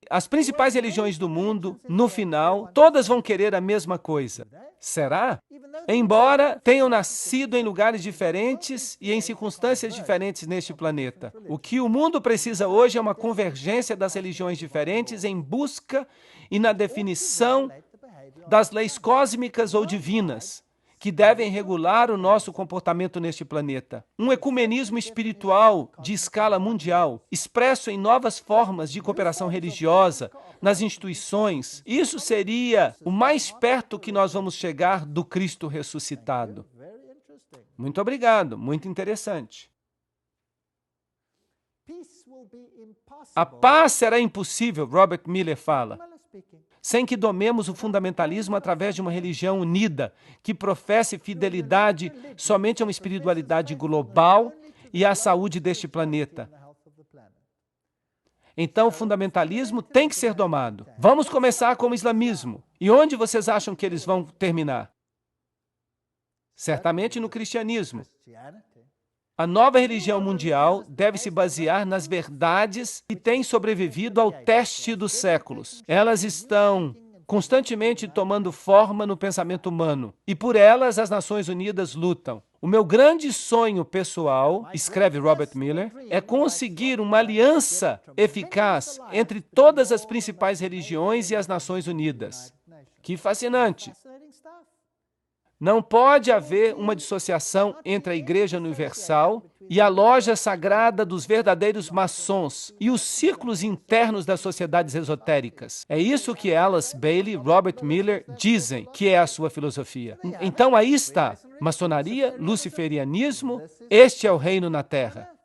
As principais religiões do mundo, no final, todas vão querer a mesma coisa. Será? Embora tenham nascido em lugares diferentes e em circunstâncias diferentes neste planeta. O que o mundo precisa hoje é uma convergência das religiões diferentes em busca e na definição das leis cósmicas ou divinas que devem regular o nosso comportamento neste planeta. Um ecumenismo espiritual de escala mundial, expresso em novas formas de cooperação religiosa, nas instituições. Isso seria o mais perto que nós vamos chegar do Cristo ressuscitado. Muito obrigado, muito interessante. A paz será impossível, Robert Miller fala, sem que domemos o fundamentalismo através de uma religião unida, que professe fidelidade somente a uma espiritualidade global e à saúde deste planeta. Então, o fundamentalismo tem que ser domado. Vamos começar com o islamismo. E onde vocês acham que eles vão terminar? Certamente no cristianismo. A nova religião mundial deve se basear nas verdades que têm sobrevivido ao teste dos séculos. Elas estão constantemente tomando forma no pensamento humano, e por elas as Nações Unidas lutam. O meu grande sonho pessoal, escreve Robert Miller, é conseguir uma aliança eficaz entre todas as principais religiões e as Nações Unidas. Que fascinante! Não pode haver uma dissociação entre a Igreja Universal e a loja sagrada dos verdadeiros maçons e os círculos internos das sociedades esotéricas. É isso que Alice Bailey e Robert Miller dizem que é a sua filosofia. Então aí está, maçonaria, luciferianismo, este é o reino na Terra.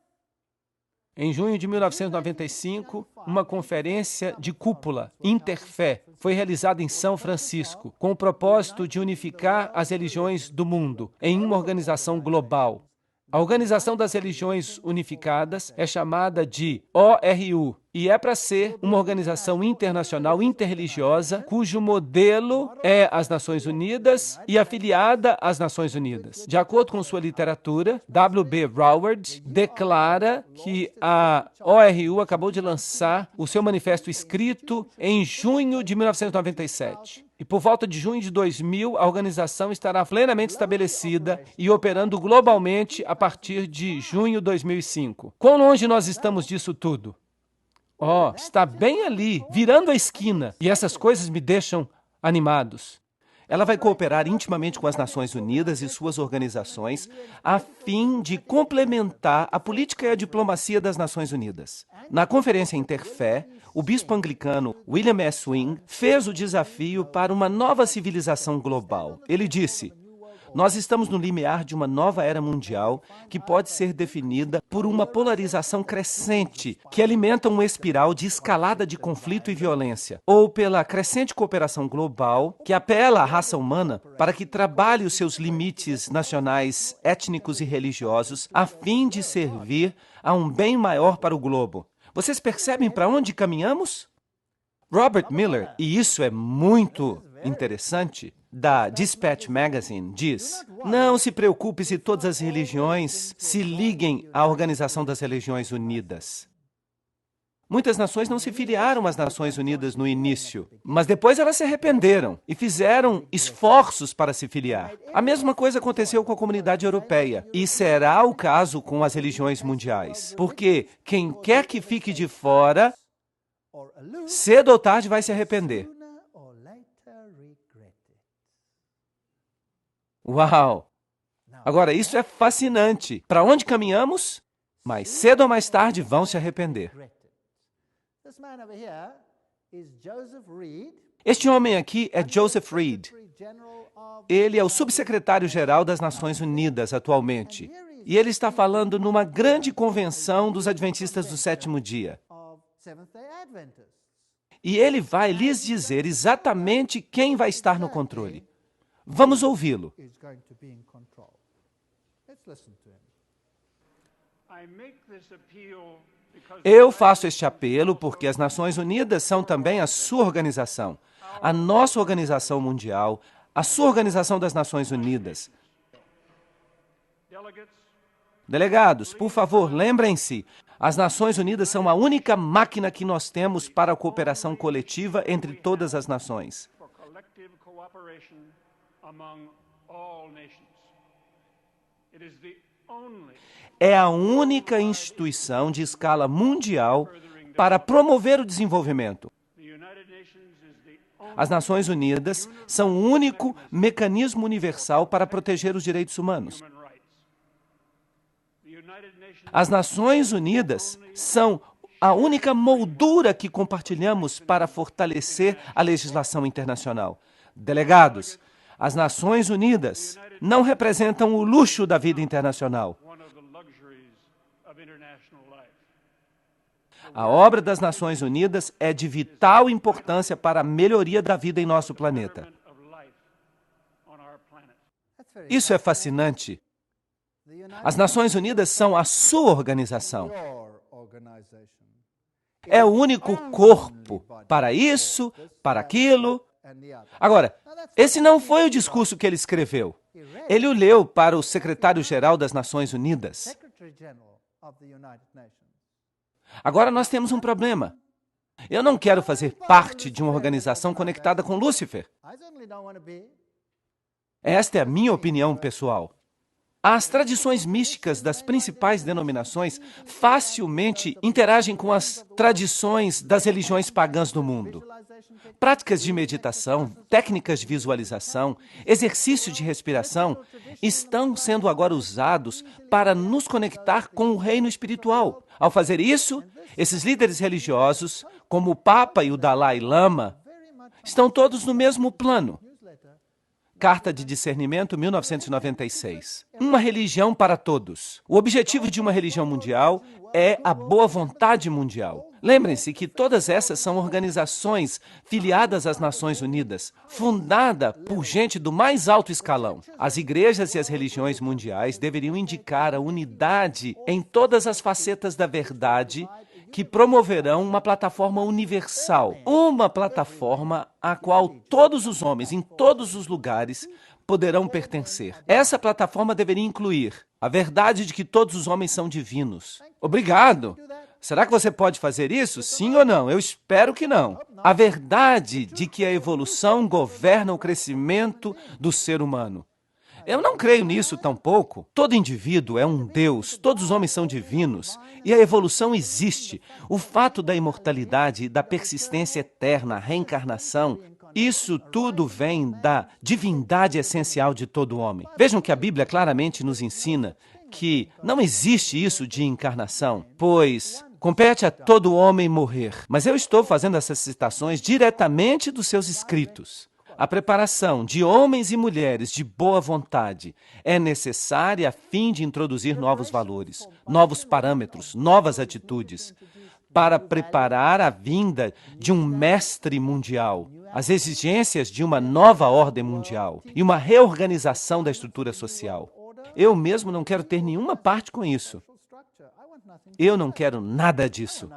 Em junho de 1995, uma conferência de cúpula, Interfé, foi realizada em São Francisco, com o propósito de unificar as religiões do mundo em uma organização global. A Organização das Religiões Unificadas é chamada de ORU e é para ser uma organização internacional interreligiosa cujo modelo é as Nações Unidas e afiliada às Nações Unidas. De acordo com sua literatura, W.B. Broward declara que a ORU acabou de lançar o seu manifesto escrito em junho de 1997. E por volta de junho de 2000, a organização estará plenamente estabelecida e operando globalmente a partir de junho de 2005. Quão longe nós estamos disso tudo? Está bem ali, virando a esquina. E essas coisas me deixam animados. Ela vai cooperar intimamente com as Nações Unidas e suas organizações a fim de complementar a política e a diplomacia das Nações Unidas. Na Conferência Interfé, o bispo anglicano William S. Wing fez o desafio para uma nova civilização global. Ele disse: nós estamos no limiar de uma nova era mundial que pode ser definida por uma polarização crescente que alimenta uma espiral de escalada de conflito e violência, ou pela crescente cooperação global que apela à raça humana para que trabalhe os seus limites nacionais, étnicos e religiosos a fim de servir a um bem maior para o globo. Vocês percebem para onde caminhamos? Robert Miller, e isso é muito interessante, da Dispatch Magazine, diz: não se preocupe se todas as religiões se liguem à Organização das Religiões Unidas. Muitas nações não se filiaram às Nações Unidas no início, mas depois elas se arrependeram e fizeram esforços para se filiar. A mesma coisa aconteceu com a comunidade europeia, e será o caso com as religiões mundiais, porque quem quer que fique de fora, cedo ou tarde vai se arrepender. Uau! Agora, isso é fascinante. Para onde caminhamos? Mais cedo ou mais tarde vão se arrepender. Este homem aqui é Joseph Reed. Ele é o subsecretário-geral das Nações Unidas atualmente. E ele está falando numa grande convenção dos Adventistas do Sétimo Dia. E ele vai lhes dizer exatamente quem vai estar no controle. Vamos ouvi-lo. Eu faço este apelo porque as Nações Unidas são também a sua organização, a nossa organização mundial, a sua organização das Nações Unidas. Delegados, por favor, lembrem-se, as Nações Unidas são a única máquina que nós temos para a cooperação coletiva entre todas as nações. É a única instituição de escala mundial para promover o desenvolvimento. As Nações Unidas são o único mecanismo universal para proteger os direitos humanos. As Nações Unidas são a única moldura que compartilhamos para fortalecer a legislação internacional. Delegados, as Nações Unidas não representam o luxo da vida internacional. A obra das Nações Unidas é de vital importância para a melhoria da vida em nosso planeta. Isso é fascinante. As Nações Unidas são a sua organização. É o único corpo para isso, para aquilo. Agora, esse não foi o discurso que ele escreveu. Ele o leu para o secretário-geral das Nações Unidas. Agora nós temos um problema. Eu não quero fazer parte de uma organização conectada com Lúcifer. Esta é a minha opinião pessoal. As tradições místicas das principais denominações facilmente interagem com as tradições das religiões pagãs do mundo. Práticas de meditação, técnicas de visualização, exercício de respiração estão sendo agora usados para nos conectar com o reino espiritual. Ao fazer isso, esses líderes religiosos, como o Papa e o Dalai Lama, estão todos no mesmo plano. Carta de Discernimento, 1996. Uma religião para todos. O objetivo de uma religião mundial é a boa vontade mundial. Lembrem-se que todas essas são organizações filiadas às Nações Unidas, fundada por gente do mais alto escalão. As igrejas e as religiões mundiais deveriam indicar a unidade em todas as facetas da verdade que promoverão uma plataforma universal, uma plataforma à qual todos os homens, em todos os lugares, poderão pertencer. Essa plataforma deveria incluir a verdade de que todos os homens são divinos. Obrigado! Será que você pode fazer isso? Sim ou não? Eu espero que não. A verdade de que a evolução governa o crescimento do ser humano. Eu não creio nisso tampouco. Todo indivíduo é um Deus, todos os homens são divinos, e a evolução existe. O fato da imortalidade, da persistência eterna, a reencarnação, Isso tudo vem da divindade essencial de todo homem. Vejam que a Bíblia claramente nos ensina que não existe isso de encarnação, pois compete a todo homem morrer. Mas eu estou fazendo essas citações diretamente dos seus escritos. A preparação de homens e mulheres de boa vontade é necessária a fim de introduzir novos valores, novos parâmetros, novas atitudes, para preparar a vinda de um mestre mundial, as exigências de uma nova ordem mundial e uma reorganização da estrutura social. Eu mesmo não quero ter nenhuma parte com isso. Eu não quero nada disso.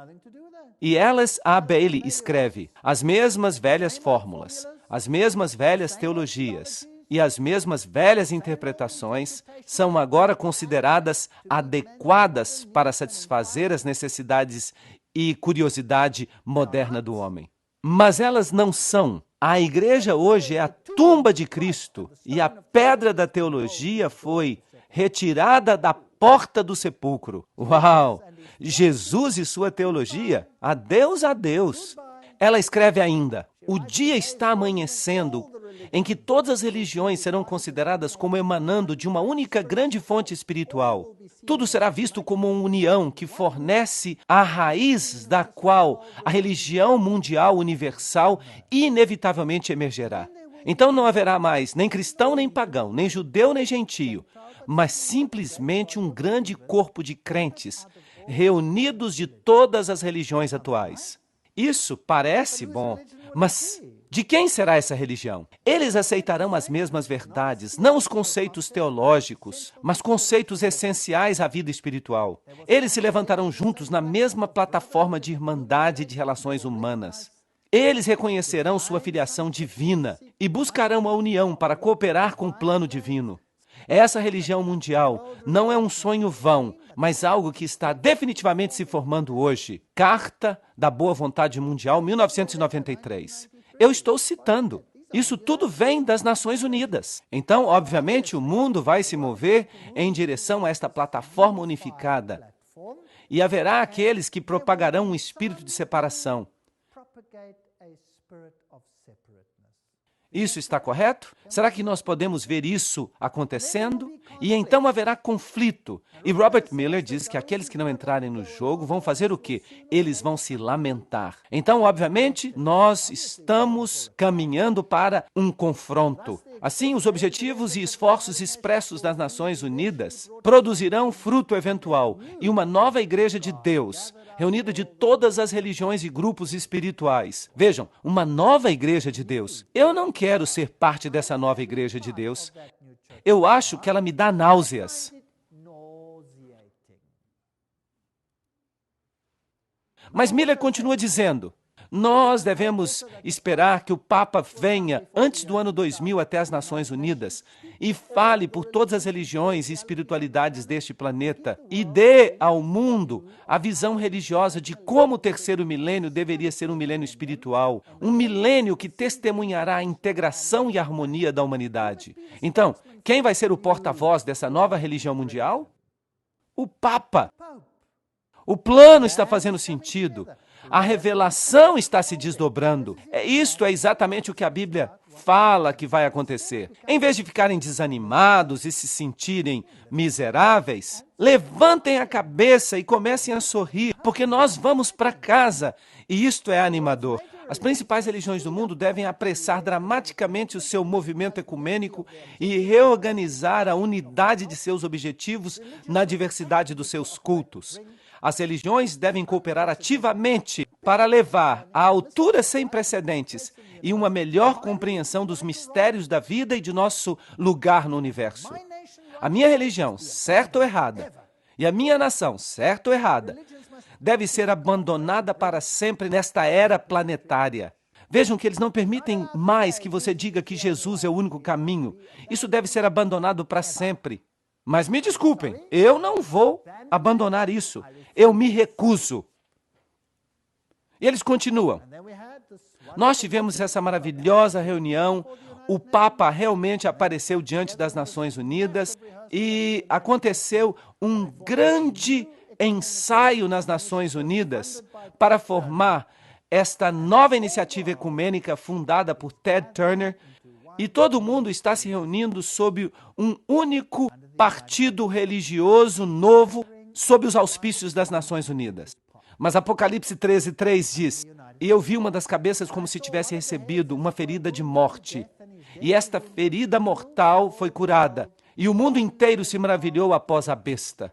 E Alice A. Bailey escreve: as mesmas velhas fórmulas, as mesmas velhas teologias e as mesmas velhas interpretações são agora consideradas adequadas para satisfazer as necessidades e curiosidade moderna do homem. Mas elas não são. A igreja hoje é a tumba de Cristo e a pedra da teologia foi retirada da porta do sepulcro. Uau! Jesus e sua teologia? Adeus, adeus. Ela escreve ainda: o dia está amanhecendo em que todas as religiões serão consideradas como emanando de uma única grande fonte espiritual. Tudo será visto como uma união que fornece a raiz da qual a religião mundial universal inevitavelmente emergerá. Então não haverá mais nem cristão nem pagão, nem judeu nem gentio, mas simplesmente um grande corpo de crentes reunidos de todas as religiões atuais. Isso parece bom, mas de quem será essa religião? Eles aceitarão as mesmas verdades, não os conceitos teológicos, mas conceitos essenciais à vida espiritual. Eles se levantarão juntos na mesma plataforma de irmandade e de relações humanas. Eles reconhecerão sua filiação divina e buscarão a união para cooperar com o plano divino. Essa religião mundial não é um sonho vão, mas algo que está definitivamente se formando hoje. Carta da Boa Vontade Mundial, 1993. Eu estou citando. Isso tudo vem das Nações Unidas. Então, obviamente, o mundo vai se mover em direção a esta plataforma unificada. E haverá aqueles que propagarão um espírito de separação. Isso está correto? Será que nós podemos ver isso acontecendo? E então haverá conflito. E Robert Miller diz que aqueles que não entrarem no jogo vão fazer o quê? Eles vão se lamentar. Então, obviamente, nós estamos caminhando para um confronto. Assim, os objetivos e esforços expressos das Nações Unidas produzirão fruto eventual e uma nova igreja de Deus, reunida de todas as religiões e grupos espirituais. Vejam, uma nova igreja de Deus. Eu não quero ser parte dessa nova igreja de Deus. Eu acho que ela me dá náuseas. Mas Miller continua dizendo: nós devemos esperar que o Papa venha antes do ano 2000 até as Nações Unidas e fale por todas as religiões e espiritualidades deste planeta e dê ao mundo a visão religiosa de como o terceiro milênio deveria ser um milênio espiritual, um milênio que testemunhará a integração e a harmonia da humanidade. Então, quem vai ser o porta-voz dessa nova religião mundial? O Papa. O plano está fazendo sentido. A revelação está se desdobrando. Isto é exatamente o que a Bíblia fala que vai acontecer. Em vez de ficarem desanimados e se sentirem miseráveis, levantem a cabeça e comecem a sorrir, porque nós vamos para casa. E isto é animador. As principais religiões do mundo devem apressar dramaticamente o seu movimento ecumênico e reorganizar a unidade de seus objetivos na diversidade dos seus cultos. As religiões devem cooperar ativamente para levar a alturas sem precedentes e uma melhor compreensão dos mistérios da vida e de nosso lugar no universo. A minha religião, certa ou errada, e a minha nação, certa ou errada, deve ser abandonada para sempre nesta era planetária. Vejam que eles não permitem mais que você diga que Jesus é o único caminho. Isso deve ser abandonado para sempre. Mas me desculpem, eu não vou abandonar isso. Eu me recuso. E eles continuam. Nós tivemos essa maravilhosa reunião, o Papa realmente apareceu diante das Nações Unidas e aconteceu um grande ensaio nas Nações Unidas para formar esta nova iniciativa ecumênica fundada por Ted Turner, e todo mundo está se reunindo sob um único partido religioso novo, sob os auspícios das Nações Unidas. Mas Apocalipse 13:3 diz: "E eu vi uma das cabeças como se tivesse recebido uma ferida de morte. E esta ferida mortal foi curada. E o mundo inteiro se maravilhou após a besta."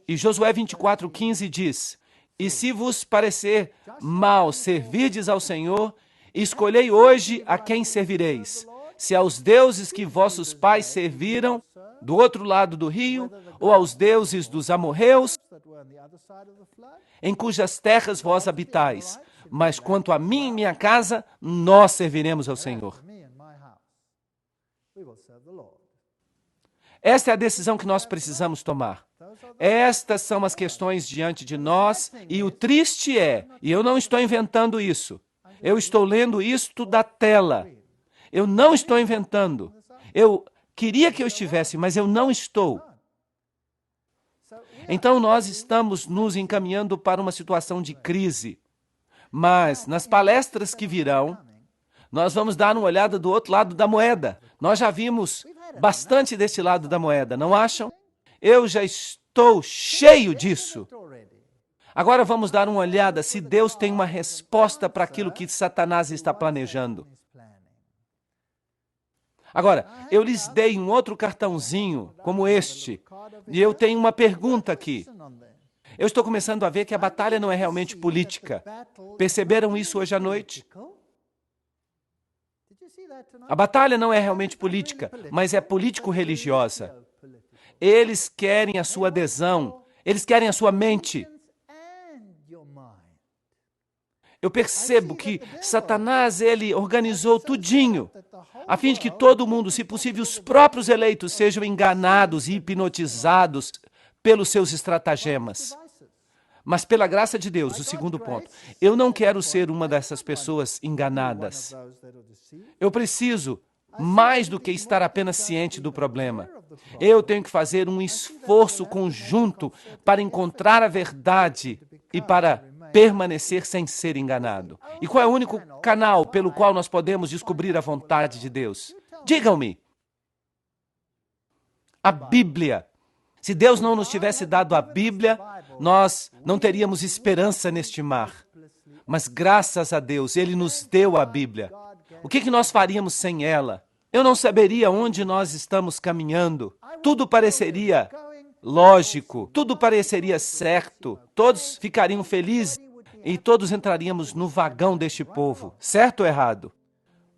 E Josué 24:15 diz: "E se vos parecer mal servirdes ao Senhor, escolhei hoje a quem servireis. Se aos deuses que vossos pais serviram do outro lado do rio, ou aos deuses dos amorreus, em cujas terras vós habitais. Mas quanto a mim e minha casa, nós serviremos ao Senhor." Esta é a decisão que nós precisamos tomar. Estas são as questões diante de nós, e o triste é, e eu não estou inventando isso, eu estou lendo isto da tela. Eu não estou inventando. Eu queria que eu estivesse, mas eu não estou. Então nós estamos nos encaminhando para uma situação de crise. Mas nas palestras que virão, nós vamos dar uma olhada do outro lado da moeda. Nós já vimos bastante deste lado da moeda, não acham? Eu já estou cheio disso. Agora vamos dar uma olhada se Deus tem uma resposta para aquilo que Satanás está planejando. Agora, eu lhes dei um outro cartãozinho, como este, e eu tenho uma pergunta aqui. Eu estou começando a ver que a batalha não é realmente política. Perceberam isso hoje à noite? A batalha não é realmente política, mas é político-religiosa. Eles querem a sua adesão, eles querem a sua mente. Eu percebo que Satanás, ele organizou tudinho, a fim de que todo mundo, se possível, os próprios eleitos, sejam enganados e hipnotizados pelos seus estratagemas. Mas pela graça de Deus, o segundo ponto, eu não quero ser uma dessas pessoas enganadas. Eu preciso, mais do que estar apenas ciente do problema, eu tenho que fazer um esforço conjunto para encontrar a verdade e para permanecer sem ser enganado. E qual é o único canal pelo qual nós podemos descobrir a vontade de Deus? Digam-me. A Bíblia. Se Deus não nos tivesse dado a Bíblia, nós não teríamos esperança neste mar. Mas graças a Deus, Ele nos deu a Bíblia. O que nós faríamos sem ela? Eu não saberia onde nós estamos caminhando. Tudo pareceria lógico, tudo pareceria certo. Todos ficariam felizes e todos entraríamos no vagão deste povo. Certo ou errado?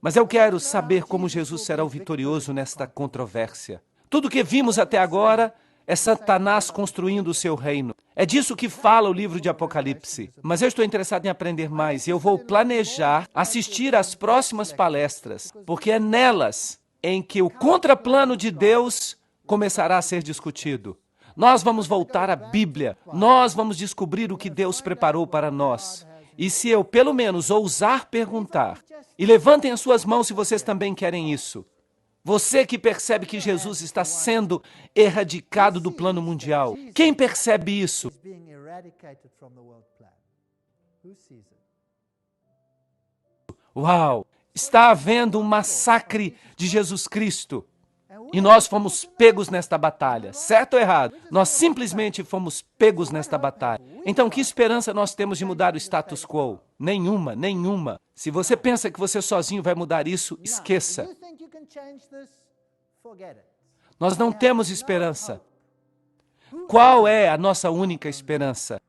Mas eu quero saber como Jesus será o vitorioso nesta controvérsia. Tudo que vimos até agora é Satanás construindo o seu reino. É disso que fala o livro de Apocalipse. Mas eu estou interessado em aprender mais e eu vou planejar assistir às próximas palestras, porque é nelas em que o contraplano de Deus começará a ser discutido. Nós vamos voltar à Bíblia. Nós vamos descobrir o que Deus preparou para nós. E se eu, pelo menos, ousar perguntar, e levantem as suas mãos se vocês também querem isso. Você que percebe que Jesus está sendo erradicado do plano mundial. Quem percebe isso? Uau! Está havendo um massacre de Jesus Cristo. E nós fomos pegos nesta batalha. Certo ou errado? Nós simplesmente fomos pegos nesta batalha. Então, que esperança nós temos de mudar o status quo? Nenhuma, nenhuma. Se você pensa que você sozinho vai mudar isso, esqueça. Nós não temos esperança. Qual é a nossa única esperança?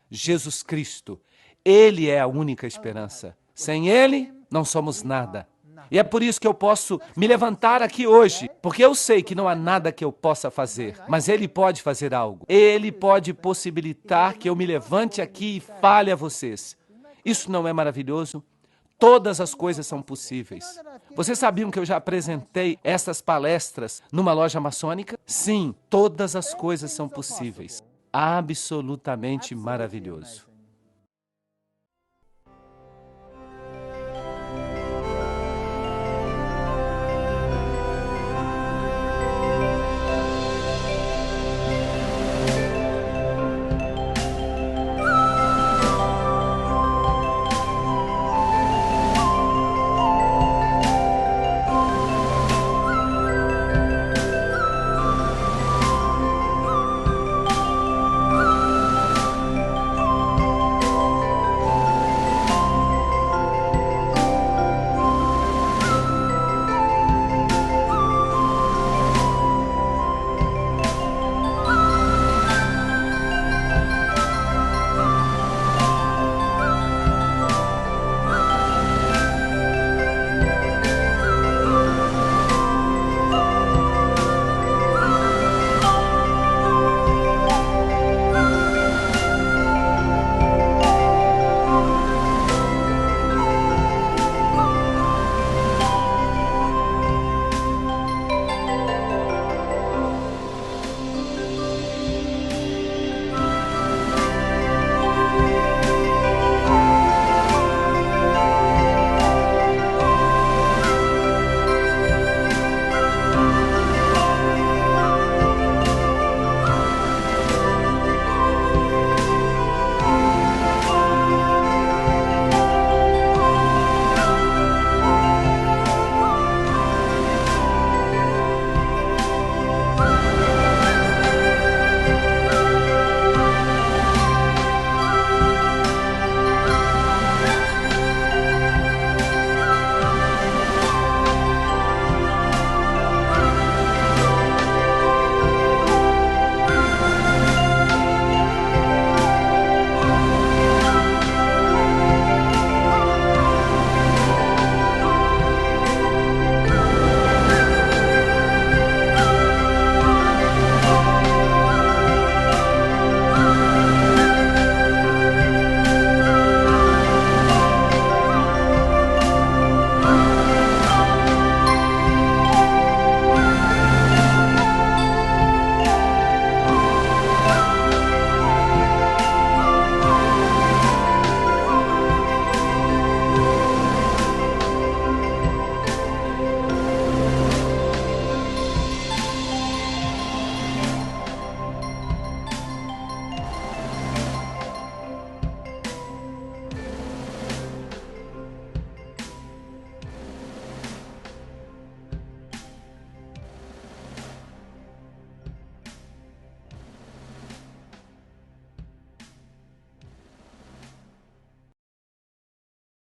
Jesus Cristo. Ele é a única esperança. Sem Ele, não somos nada. E é por isso que eu posso me levantar aqui hoje, porque eu sei que não há nada que eu possa fazer, mas Ele pode fazer algo. Ele pode possibilitar que eu me levante aqui e fale a vocês. Isso não é maravilhoso? Todas as coisas são possíveis. Vocês sabiam que eu já apresentei essas palestras numa loja maçônica? Sim, todas as coisas são possíveis. Absolutamente maravilhoso.